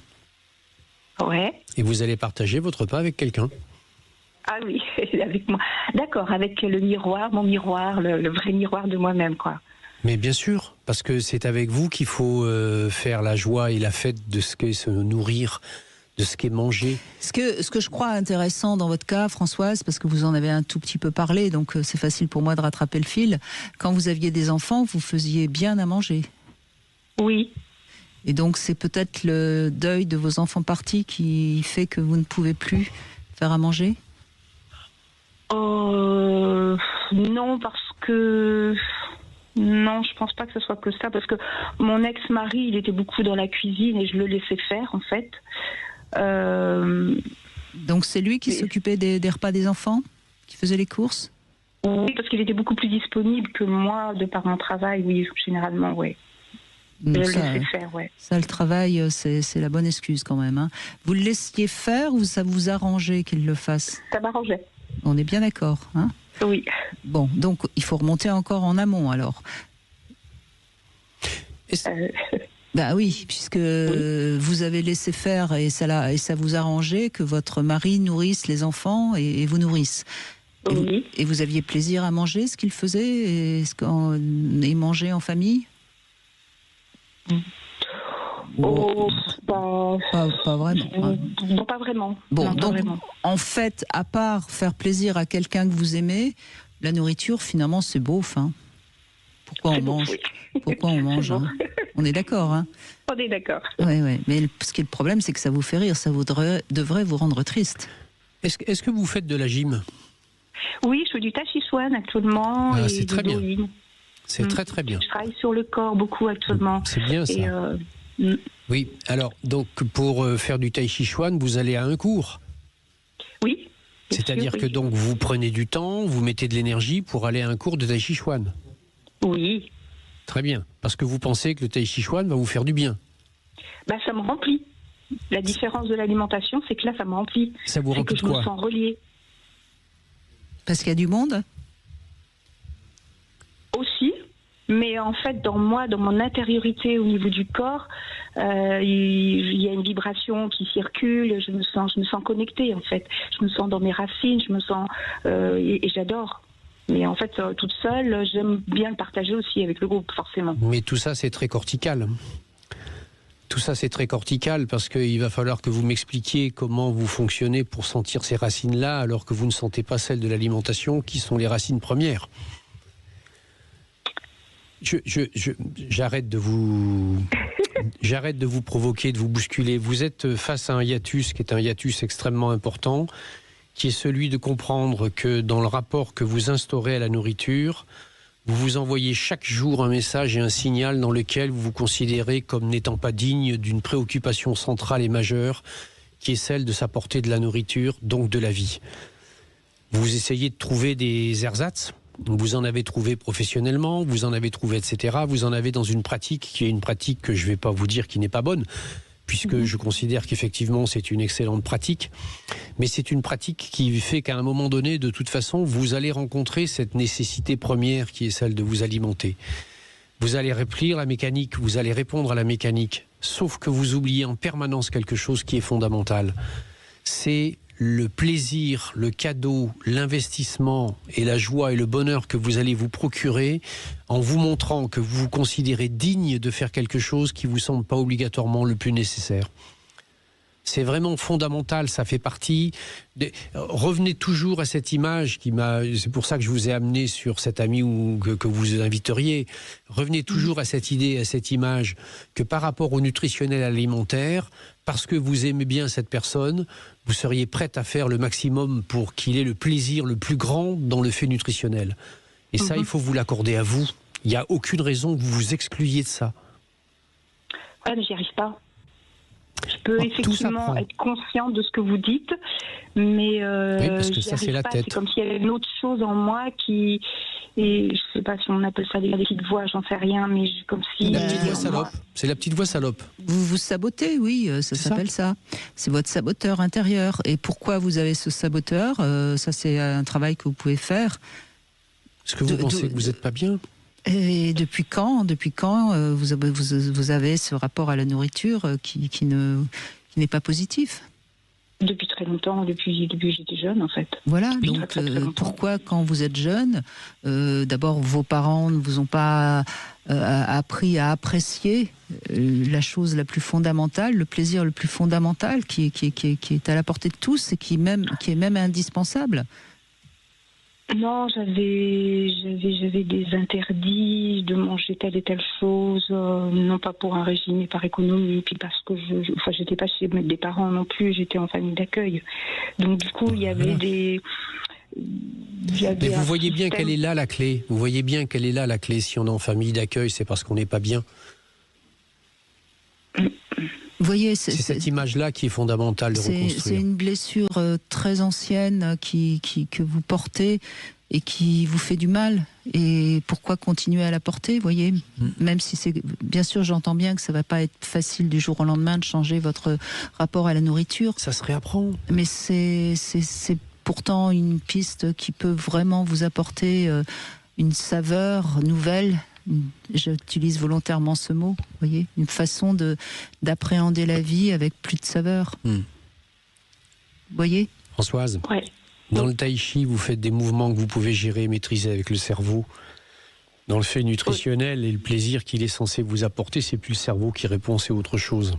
Ouais. Et vous allez partager votre repas avec quelqu'un. Ah oui, avec moi. D'accord, avec le miroir, mon miroir, le vrai miroir de moi-même, quoi. Mais bien sûr, parce que c'est avec vous qu'il faut faire la joie et la fête de ce qu'est se nourrir, de ce qu'est manger. Ce que je crois intéressant dans votre cas, Françoise, parce que vous en avez un tout petit peu parlé, donc c'est facile pour moi de rattraper le fil. Quand vous aviez des enfants, vous faisiez bien à manger. Oui. Et donc c'est peut-être le deuil de vos enfants partis qui fait que vous ne pouvez plus faire à manger? Non, parce que... Non, je pense pas que ce soit que ça, parce que mon ex-mari, il était beaucoup dans la cuisine et je le laissais faire, en fait. Donc c'est lui qui s'occupait des repas des enfants, qui faisait les courses? Oui, parce qu'il était beaucoup plus disponible que moi, de par mon travail, oui, généralement, oui. Je le laissais faire, ouais. Ça, le travail, c'est la bonne excuse quand même. Hein. Vous le laissiez faire ou ça vous arrangeait qu'il le fasse? Ça m'arrangeait. On est bien d'accord, hein? Oui. Bon, donc il faut remonter encore en amont alors. Bah oui, puisque vous avez laissé faire et ça vous arrangeait que votre mari nourrisse les enfants et vous nourrisse. Et vous aviez plaisir à manger ce qu'il faisait et manger en famille? Pas vraiment. Non, pas vraiment. Bon, non, donc, pas vraiment. En fait, à part faire plaisir à quelqu'un que vous aimez, la nourriture, finalement, c'est beauf. Hein. Pourquoi on mange? Pourquoi on mange, hein? On est d'accord, hein? On est d'accord. Oui, oui. Mais ce qui est le problème, c'est que ça vous fait rire. Ça devrait vous rendre triste. Est-ce que vous faites de la gym? Oui, je fais du tai chi chuan actuellement. Ah, et c'est très bien. C'est très très bien. Je travaille sur le corps beaucoup actuellement. C'est bien ça. Oui, alors, donc pour faire du tai chi chuan, vous allez à un cours? Oui. C'est-à-dire que donc vous prenez du temps, vous mettez de l'énergie pour aller à un cours de tai chi chuan? Oui. Très bien, parce que vous pensez que le tai chi chuan va vous faire du bien? Bah, ça me remplit. La différence de l'alimentation, c'est que là, ça me remplit. Ça vous remplit de quoi? Je me sens reliée. Parce qu'il y a du monde? Aussi. Mais en fait, dans mon intériorité au niveau du corps, il y a une vibration qui circule. Je me sens connectée en fait. Je me sens dans mes racines. Je me sens et j'adore. Mais en fait, toute seule, j'aime bien le partager aussi avec le groupe, forcément. Mais tout ça, c'est très cortical. Tout ça, c'est très cortical parce qu'il va falloir que vous m'expliquiez comment vous fonctionnez pour sentir ces racines-là, alors que vous ne sentez pas celles de l'alimentation, qui sont les racines premières. J'arrête de vous provoquer, de vous bousculer. Vous êtes face à un hiatus qui est un hiatus extrêmement important, qui est celui de comprendre que dans le rapport que vous instaurez à la nourriture, vous vous envoyez chaque jour un message et un signal dans lequel vous vous considérez comme n'étant pas digne d'une préoccupation centrale et majeure, qui est celle de s'apporter de la nourriture, donc de la vie. Vous essayez de trouver des ersatz. Vous en avez trouvé professionnellement, vous en avez trouvé, etc. Vous en avez dans une pratique qui est une pratique que je ne vais pas vous dire qui n'est pas bonne, puisque je considère qu'effectivement c'est une excellente pratique. Mais c'est une pratique qui fait qu'à un moment donné, de toute façon, vous allez rencontrer cette nécessité première qui est celle de vous alimenter. Vous allez remplir la mécanique, vous allez répondre à la mécanique, sauf que vous oubliez en permanence quelque chose qui est fondamental. C'est le plaisir, le cadeau, l'investissement et la joie et le bonheur que vous allez vous procurer en vous montrant que vous vous considérez digne de faire quelque chose qui vous semble pas obligatoirement le plus nécessaire. C'est vraiment fondamental, ça fait partie. Revenez toujours à cette image qui m'a. C'est pour ça que je vous ai amené sur cet ami que vous inviteriez. Revenez toujours à cette idée, à cette image que par rapport au nutritionnel alimentaire, parce que vous aimez bien cette personne, vous seriez prête à faire le maximum pour qu'il ait le plaisir le plus grand dans le fait nutritionnel. Et ça, il faut vous l'accorder à vous. Il n'y a aucune raison que vous vous excluiez de ça. Ouais, mais j'y arrive pas. peux tout effectivement s'apprend. être consciente de ce que vous dites, mais Oui, parce que j'y ça, c'est arrive la pas. tête. C'est comme s'il y avait une autre chose en moi qui... Et je sais pas si on appelle ça des petites voix, j'en sais rien, mais comme si... La petite voix en moi- salope. C'est la petite voix salope. Vous vous sabotez, oui, ça C'est s'appelle ça. C'est votre saboteur intérieur. Et pourquoi vous avez ce saboteur Ça, c'est un travail que vous pouvez faire. Est-ce que vous pensez que vous n'êtes pas bien? Et depuis quand vous avez ce rapport à la nourriture qui n'est pas positif? Depuis très longtemps, depuis que j'étais jeune, en fait. Voilà, Depuis donc très longtemps. pourquoi quand vous êtes jeune, d'abord vos parents ne vous ont pas appris à apprécier la chose la plus fondamentale, le plaisir le plus fondamental qui est à la portée de tous et qui est même indispensable? Non, j'avais des interdits de manger telle et telle chose, non pas pour un régime, mais par économie, puis parce que j'étais pas chez des parents non plus, j'étais en famille d'accueil. Donc du coup, il y avait des... Mais vous voyez bien qu'elle est là la clé. Vous voyez bien qu'elle est là la clé. Si on est en famille d'accueil, c'est parce qu'on n'est pas bien. Vous voyez, C'est cette image-là qui est fondamentale de c'est reconstruire. une blessure très ancienne que vous portez et qui vous fait du mal. Et pourquoi continuer à la porter, vous voyez? Même si c'est... Bien sûr, j'entends bien que ça ne va pas être facile du jour au lendemain de changer votre rapport à la nourriture. Ça se réapprend. Mais c'est pourtant une piste qui peut vraiment vous apporter une saveur nouvelle. J'utilise volontairement ce mot, vous voyez, une façon d'appréhender la vie avec plus de saveur. Vous voyez? Françoise, Ouais. dans le tai chi, vous faites des mouvements que vous pouvez gérer et maîtriser avec le cerveau. Dans le fait nutritionnel et le plaisir qu'il est censé vous apporter, c'est plus le cerveau qui répond, c'est autre chose.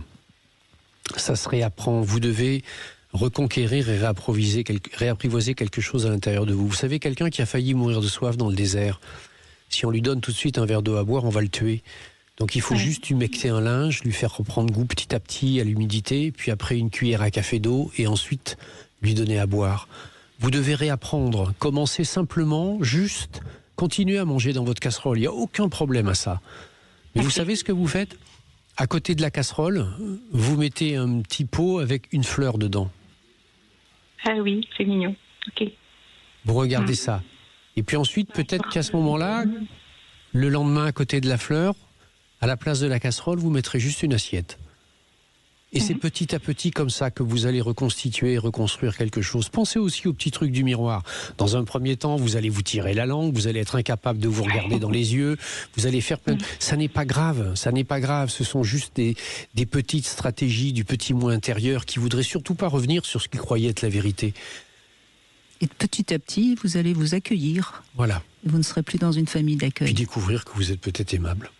Ça se réapprend. Vous devez reconquérir et réapprivoiser quelque chose à l'intérieur de vous. Vous savez, quelqu'un qui a failli mourir de soif dans le désert, si on lui donne tout de suite un verre d'eau à boire, on va le tuer. Donc il faut juste humecter un linge, lui faire reprendre goût petit à petit à l'humidité, puis après une cuillère à café d'eau, et ensuite lui donner à boire. Vous devez réapprendre. Commencez simplement, juste, continuez à manger dans votre casserole. Il n'y a aucun problème à ça. Mais vous savez ce que vous faites? À côté de la casserole, vous mettez un petit pot avec une fleur dedans. Ah oui, c'est mignon. Ok. Vous regardez ça. Et puis ensuite, peut-être qu'à ce moment-là, le lendemain, à côté de la fleur, à la place de la casserole, vous mettrez juste une assiette. Et c'est petit à petit comme ça que vous allez reconstituer et reconstruire quelque chose. Pensez aussi au petit truc du miroir. Dans un premier temps, vous allez vous tirer la langue, vous allez être incapable de vous regarder dans les yeux, vous allez faire plein de... Ça n'est pas grave, ça n'est pas grave. Ce sont juste des petites stratégies du petit moi intérieur qui voudraient surtout pas revenir sur ce qu'il croyait être la vérité. Et petit à petit, vous allez vous accueillir. Voilà. Vous ne serez plus dans une famille d'accueil. Puis découvrir que vous êtes peut-être aimable.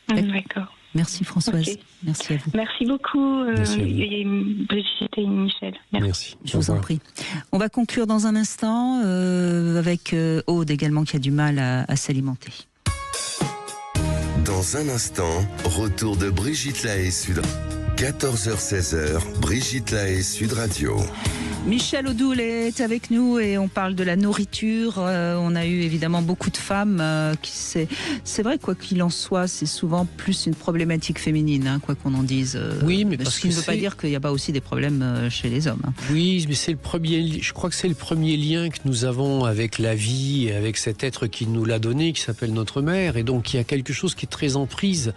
D'accord. Merci Françoise. Ok. Merci à vous. Merci beaucoup, Merci à vous. Brigitte et Michel. Merci. Merci. Je Au vous en revoir. prie. On va conclure dans un instant avec Aude également qui a du mal à s'alimenter. Dans un instant, retour de Brigitte Lahaie Sud. 14h-16h, Brigitte Lahaie Sud Radio. Michel Odoul est avec nous et on parle de la nourriture. On a eu évidemment beaucoup de femmes qui c'est vrai, quoi qu'il en soit, c'est souvent plus une problématique féminine, hein, quoi qu'on en dise. Oui, mais parce ce qui que ne veut pas dire qu'il n'y a pas aussi des problèmes chez les hommes. Hein. Oui, mais c'est le premier. Je crois que c'est le premier lien que nous avons avec la vie, avec cet être qui nous l'a donné, qui s'appelle notre mère, et donc il y a quelque chose qui est très en prise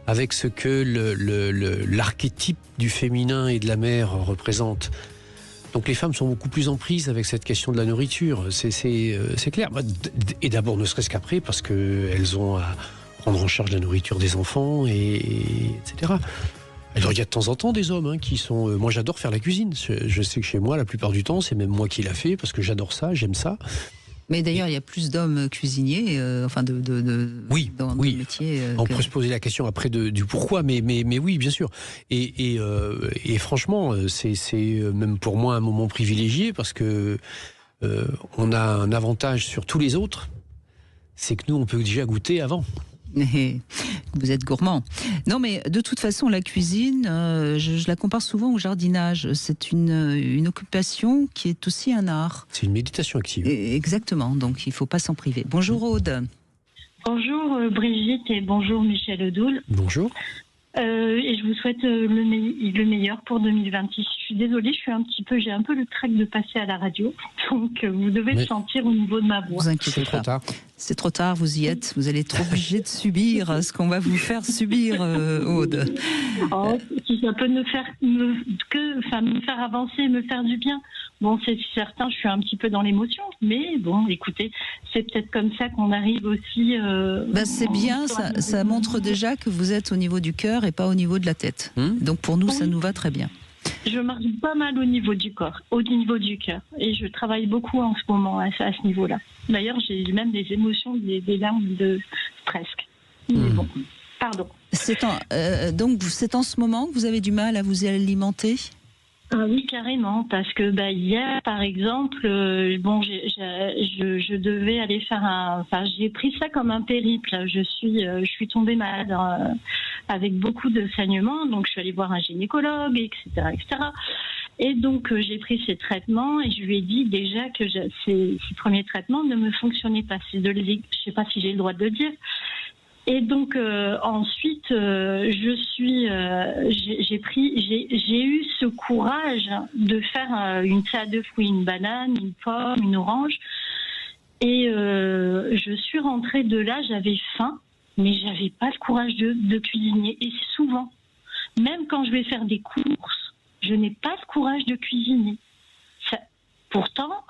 avec ce que l'archétype du féminin et de la mère représente. Donc les femmes sont beaucoup plus en prise avec cette question de la nourriture, c'est clair. Et d'abord, ne serait-ce qu'après, parce qu'elles ont à prendre en charge la nourriture des enfants, etc. Alors il y a de temps en temps des hommes qui sont... moi j'adore faire la cuisine, je sais que chez moi la plupart du temps c'est même moi qui l'a fait, parce que j'adore ça, j'aime ça. Mais d'ailleurs, il y a plus d'hommes cuisiniers, Oui, dans le oui. métier. On pourrait se poser la question après du pourquoi, mais oui, bien sûr. Et franchement, c'est même pour moi un moment privilégié parce que on a un avantage sur tous les autres, c'est que nous, on peut déjà goûter avant. Vous êtes gourmand. Non, mais de toute façon, la cuisine, je la compare souvent au jardinage. C'est une occupation qui est aussi un art. C'est une méditation active. Exactement, donc il ne faut pas s'en priver. Bonjour Aude. Bonjour Brigitte et bonjour Michel Odoul. Bonjour. Et je vous souhaite le meilleur pour 2026. Je suis désolée, j'ai un peu le trac de passer à la radio, donc vous devez le sentir au niveau de ma voix. Vous inquiétez pas. Trop tard. C'est trop tard, vous y êtes. Vous allez être obligé de subir ce qu'on va vous faire subir, Aude. Oh, si ça peut me faire avancer, me faire du bien. Bon, c'est certain, je suis un petit peu dans l'émotion, mais bon, écoutez, c'est peut-être comme ça qu'on arrive aussi. C'est bien, ça montre déjà que vous êtes au niveau du cœur et pas au niveau de la tête. Donc pour nous, ça nous va très bien. Je marche pas mal au niveau du corps, au niveau du cœur, et je travaille beaucoup en ce moment à ce niveau-là. D'ailleurs, j'ai même des émotions, des larmes de presque. Mais bon, pardon. Donc c'est en ce moment que vous avez du mal à vous alimenter ? Ah oui, carrément, parce que hier, par exemple, je devais aller faire j'ai pris ça comme un périple. Je suis tombée malade avec beaucoup de saignements, donc je suis allée voir un gynécologue, etc., etc. Et donc j'ai pris ces traitements et je lui ai dit déjà que ces premiers traitements ne me fonctionnaient pas. Je sais pas si j'ai le droit de le dire. Et donc ensuite, j'ai eu ce courage de faire une salade de fruits, une banane, une pomme, une orange. Et je suis rentrée de là, j'avais faim, mais j'avais pas le courage de cuisiner. Et souvent, même quand je vais faire des courses, je n'ai pas le courage de cuisiner. Pourtant,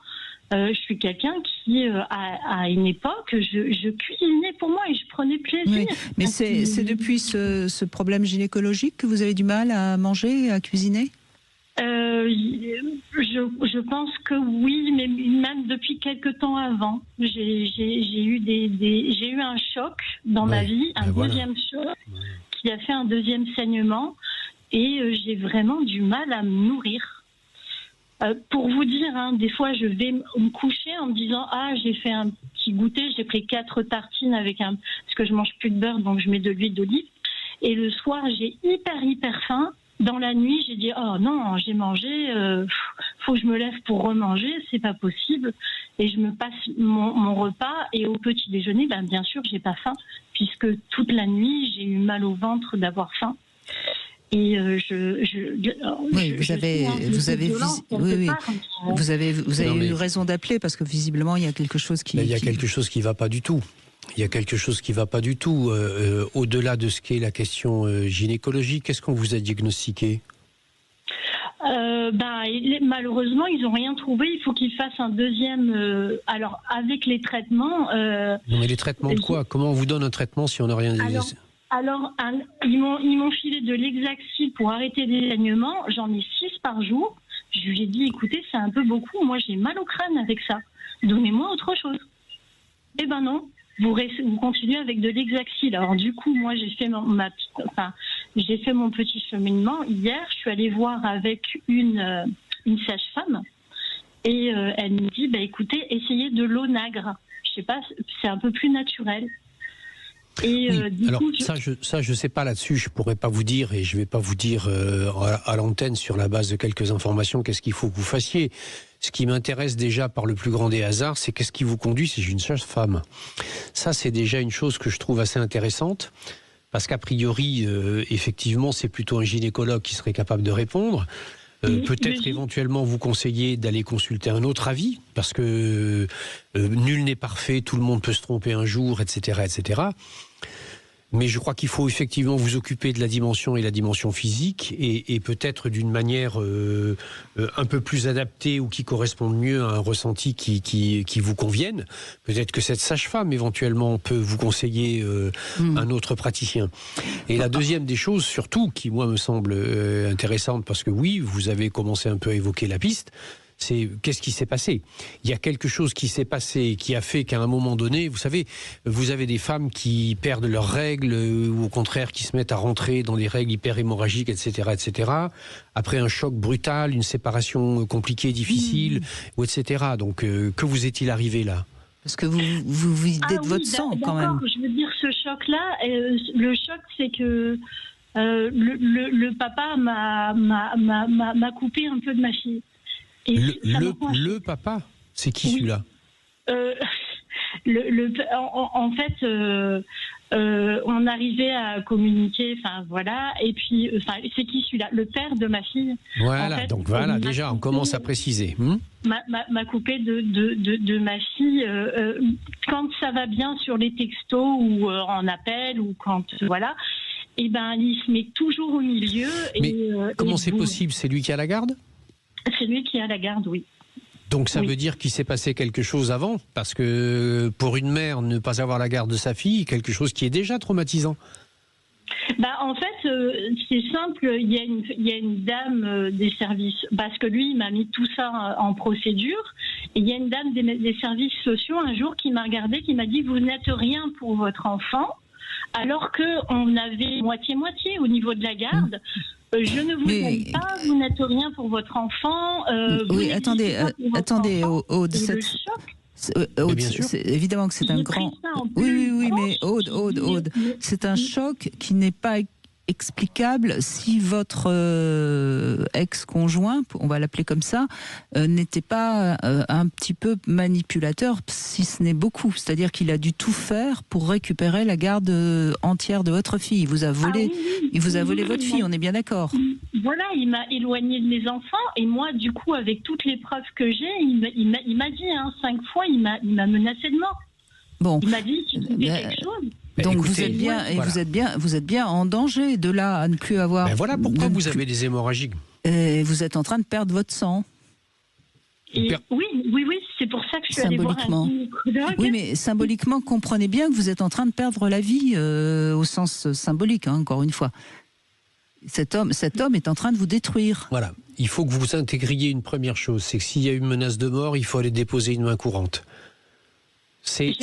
je suis quelqu'un qui, à une époque, je cuisinais pour moi et je prenais plaisir. Oui, mais c'est depuis ce problème gynécologique que vous avez du mal à manger, à cuisiner ? Je pense que oui, mais même depuis quelque temps avant, j'ai eu un choc dans ma vie, un deuxième choc qui a fait un deuxième saignement, et j'ai vraiment du mal à me nourrir. Pour vous dire, des fois je vais me coucher en me disant j'ai fait un petit goûter, j'ai pris 4 tartines parce que je mange plus de beurre, donc je mets de l'huile d'olive, et le soir j'ai hyper faim. Dans la nuit j'ai dit non, j'ai mangé, faut que je me lève pour remanger, c'est pas possible, et je me passe mon repas, et au petit déjeuner bien sûr j'ai pas faim puisque toute la nuit j'ai eu mal au ventre d'avoir faim. Et vous avez eu raison d'appeler parce que visiblement il y a quelque chose qui. Il y a quelque chose qui va pas du tout. Il y a quelque chose qui va pas du tout. Au-delà de ce qu'est la question gynécologique, qu'est-ce qu'on vous a diagnostiqué ? Malheureusement, ils n'ont rien trouvé. Il faut qu'ils fassent un deuxième. Alors, avec les traitements. Non, mais les traitements de quoi ? Comment on vous donne un traitement si on n'a rien dit ? Alors, ils m'ont filé de l'Exaxil pour arrêter les saignements. J'en ai 6 par jour. Je lui ai dit, écoutez, c'est un peu beaucoup. Moi, j'ai mal au crâne avec ça. Donnez-moi autre chose. Eh ben non, vous continuez avec de l'Exaxil. Alors du coup, moi, j'ai fait mon petit cheminement. Hier, je suis allée voir avec une sage-femme. Et elle me dit, écoutez, essayez de l'onagre. Je sais pas, c'est un peu plus naturel. Et ça je sais pas là-dessus, je pourrais pas vous dire, et je vais pas vous dire à l'antenne sur la base de quelques informations qu'est-ce qu'il faut que vous fassiez. Ce qui m'intéresse déjà par le plus grand des hasards, c'est qu'est-ce qui vous conduit, c'est une sage-femme. Ça, c'est déjà une chose que je trouve assez intéressante, parce qu'a priori, effectivement, c'est plutôt un gynécologue qui serait capable de répondre. Peut-être éventuellement vous conseiller d'aller consulter un autre avis, parce que nul n'est parfait, tout le monde peut se tromper un jour, etc., etc. Mais je crois qu'il faut effectivement vous occuper de la dimension et la dimension physique, et peut-être d'une manière un peu plus adaptée ou qui corresponde mieux à un ressenti qui vous convienne. Peut-être que cette sage-femme éventuellement peut vous conseiller un autre praticien. Et la deuxième des choses, surtout, qui moi me semble intéressante, parce que oui, vous avez commencé un peu à évoquer la piste, c'est qu'est-ce qui s'est passé ? Il y a quelque chose qui s'est passé qui a fait qu'à un moment donné, vous savez, vous avez des femmes qui perdent leurs règles ou au contraire qui se mettent à rentrer dans des règles hyper hémorragiques, etc., etc. Après un choc brutal, une séparation compliquée, difficile, ou etc. Donc, que vous est-il arrivé là ? Parce que vous videz de votre sang quand même. Je veux dire, ce choc-là, le choc, c'est que le papa m'a coupé un peu de ma fille. Et le papa, c'est qui celui-là ? En fait, On arrivait à communiquer, enfin voilà. Et puis, c'est qui celui-là? Le père de ma fille. Voilà, en fait, donc voilà, déjà on commence à préciser. M'a coupé de ma fille quand ça va bien sur les textos ou en appel ou quand voilà. Et ben, il se met toujours au milieu. Mais comment c'est possible? C'est lui qui a la garde? C'est lui qui a la garde, oui. Donc ça veut dire qu'il s'est passé quelque chose avant, parce que pour une mère, ne pas avoir la garde de sa fille, quelque chose qui est déjà traumatisant. En fait, c'est simple, il y a une dame des services, parce que lui, il m'a mis tout ça en procédure, et il y a une dame des services sociaux un jour qui m'a regardé, qui m'a dit « Vous n'êtes rien pour votre enfant », alors qu'on avait moitié-moitié au niveau de la garde. Je ne vous aime pas, vous n'êtes rien pour votre enfant. Oui, attendez, Aude, évidemment que c'est un grand... Oui, mais Aude, c'est un choc qui n'est pas explicable si votre ex-conjoint, on va l'appeler comme ça, n'était pas un petit peu manipulateur, si ce n'est beaucoup. C'est-à-dire qu'il a dû tout faire pour récupérer la garde entière de votre fille. Il vous a volé, votre fille, on est bien d'accord. Voilà, il m'a éloigné de mes enfants et moi, du coup, avec toutes les preuves que j'ai, il m'a dit 5 fois, il m'a menacé de mort. Bon. Il m'a dit si tu fais quelque chose. Donc écoutez, vous êtes bien en danger de là à ne plus avoir. Voilà pourquoi vous avez des hémorragies. Vous êtes en train de perdre votre sang. Oui, c'est pour ça que je suis allée voir un gynécologue. Oui, mais symboliquement, comprenez bien que vous êtes en train de perdre la vie au sens symbolique, encore une fois. Cet homme est en train de vous détruire. Voilà, il faut que vous intégriez une première chose, c'est que s'il y a une menace de mort, il faut aller déposer une main courante. C'est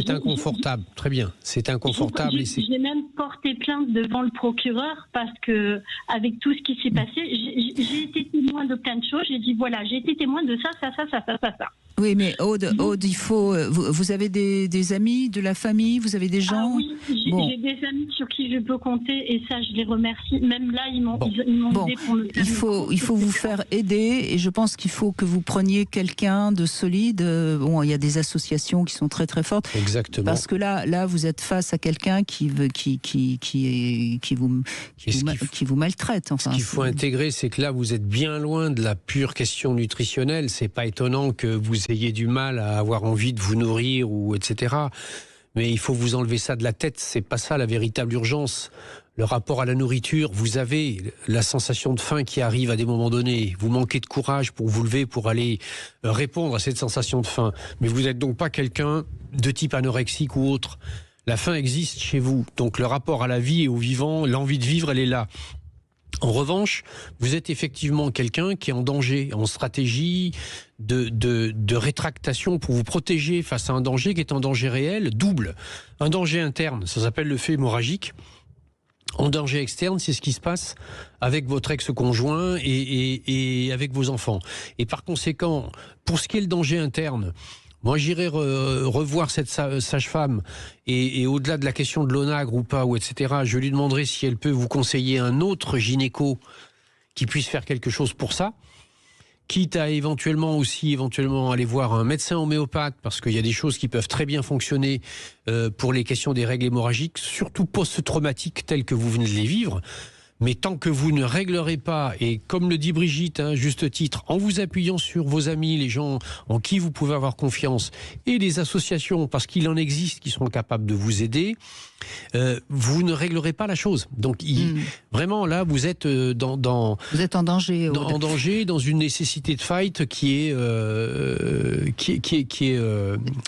inconfortable, très bien, c'est inconfortable. J'ai même porté plainte devant le procureur parce que, avec tout ce qui s'est passé, j'ai été témoin de plein de choses. J'ai dit voilà, j'ai été témoin de ça. Oui, mais Aude, il faut. Vous avez des amis, de la famille, vous avez des gens. Ah oui, j'ai des amis sur qui je peux compter et ça, je les remercie. Même là, ils m'ont aidé pour me faire. Il faut vous faire aider et je pense qu'il faut que vous preniez quelqu'un de solide. Bon, il y a des associations qui sont très très fortes. Exactement. Parce que là, vous êtes face à quelqu'un qui vous maltraite. Enfin, ce qu'il faut intégrer, c'est que là, vous êtes bien loin de la pure question nutritionnelle. C'est pas étonnant que vous ayez du mal à avoir envie de vous nourrir ou etc. Mais il faut vous enlever ça de la tête. C'est pas ça la véritable urgence. Le rapport à la nourriture, vous avez la sensation de faim qui arrive à des moments donnés. Vous manquez de courage pour vous lever, pour aller répondre à cette sensation de faim. Mais vous n'êtes donc pas quelqu'un de type anorexique ou autre. La faim existe chez vous. Donc le rapport à la vie et au vivant, l'envie de vivre, elle est là. En revanche, vous êtes effectivement quelqu'un qui est en danger, en stratégie de rétractation pour vous protéger face à un danger qui est un danger réel, double. Un danger interne, ça s'appelle le fait hémorragique. En danger externe, c'est ce qui se passe avec votre ex-conjoint et avec vos enfants. Et par conséquent, pour ce qui est le danger interne, moi, j'irai revoir cette sage-femme et au-delà de la question de l'onagre ou pas, ou etc., je lui demanderai si elle peut vous conseiller un autre gynéco qui puisse faire quelque chose pour ça, quitte à éventuellement aller voir un médecin homéopathe, parce qu'il y a des choses qui peuvent très bien fonctionner pour les questions des règles hémorragiques, surtout post-traumatiques telles que vous venez de les vivre. Mais tant que vous ne réglerez pas, et comme le dit Brigitte, juste titre, en vous appuyant sur vos amis, les gens en qui vous pouvez avoir confiance, et les associations, parce qu'il en existe qui seront capables de vous aider, vous ne réglerez pas la chose. Donc vraiment là, vous êtes vous êtes en danger. En danger, dans une nécessité de fight qui est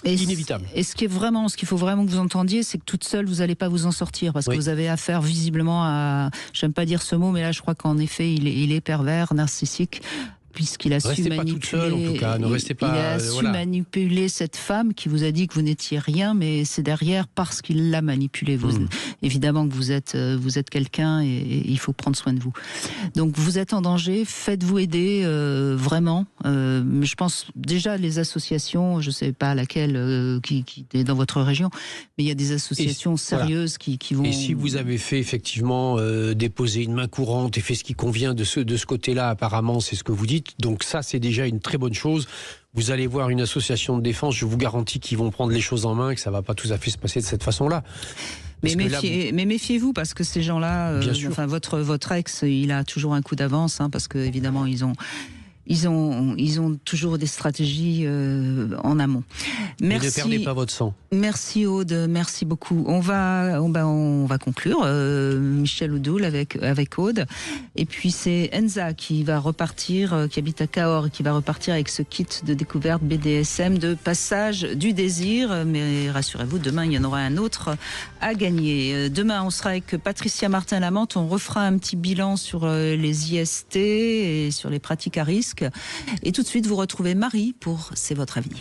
inévitable. Et ce qu'il faut vraiment que vous entendiez, c'est que toute seule, vous n'allez pas vous en sortir, parce que vous avez affaire visiblement à... J'aime pas dire ce mot, mais là, je crois qu'en effet, il est pervers, narcissique, puisqu'il a su manipuler. En tout cas, ne restez pas. Il a su manipuler cette femme qui vous a dit que vous n'étiez rien, mais c'est derrière parce qu'il l'a manipulé. Évidemment que vous êtes quelqu'un et il faut prendre soin de vous. Donc vous êtes en danger, faites-vous aider vraiment. Mais je pense déjà les associations, je sais pas laquelle qui est dans votre région, mais il y a des associations sérieuses qui vont. Et si vous avez fait effectivement déposer une main courante et fait ce qui convient de ce côté-là, apparemment c'est ce que vous dites. Donc ça, c'est déjà une très bonne chose. vous allez voir une association de défense, je vous garantis qu'ils vont prendre les choses en main et que ça ne va pas tout à fait se passer de cette façon-là. Mais méfiez-vous, parce que ces gens-là, enfin votre ex, il a toujours un coup d'avance, hein, parce que évidemment ils ont toujours des stratégies en amont. Merci. Mais ne perdez pas votre sang. Merci Aude, merci beaucoup. On va conclure. Michel Oudoul avec Aude. Et puis c'est Enza qui va repartir, qui habite à Cahors et qui va repartir avec ce kit de découverte BDSM de passage du désir. Mais rassurez-vous, demain il y en aura un autre à gagner. Demain on sera avec Patricia Martin-Lamante. On refera un petit bilan sur les IST et sur les pratiques à risque. Et tout de suite vous retrouvez Marie pour C'est votre avenir.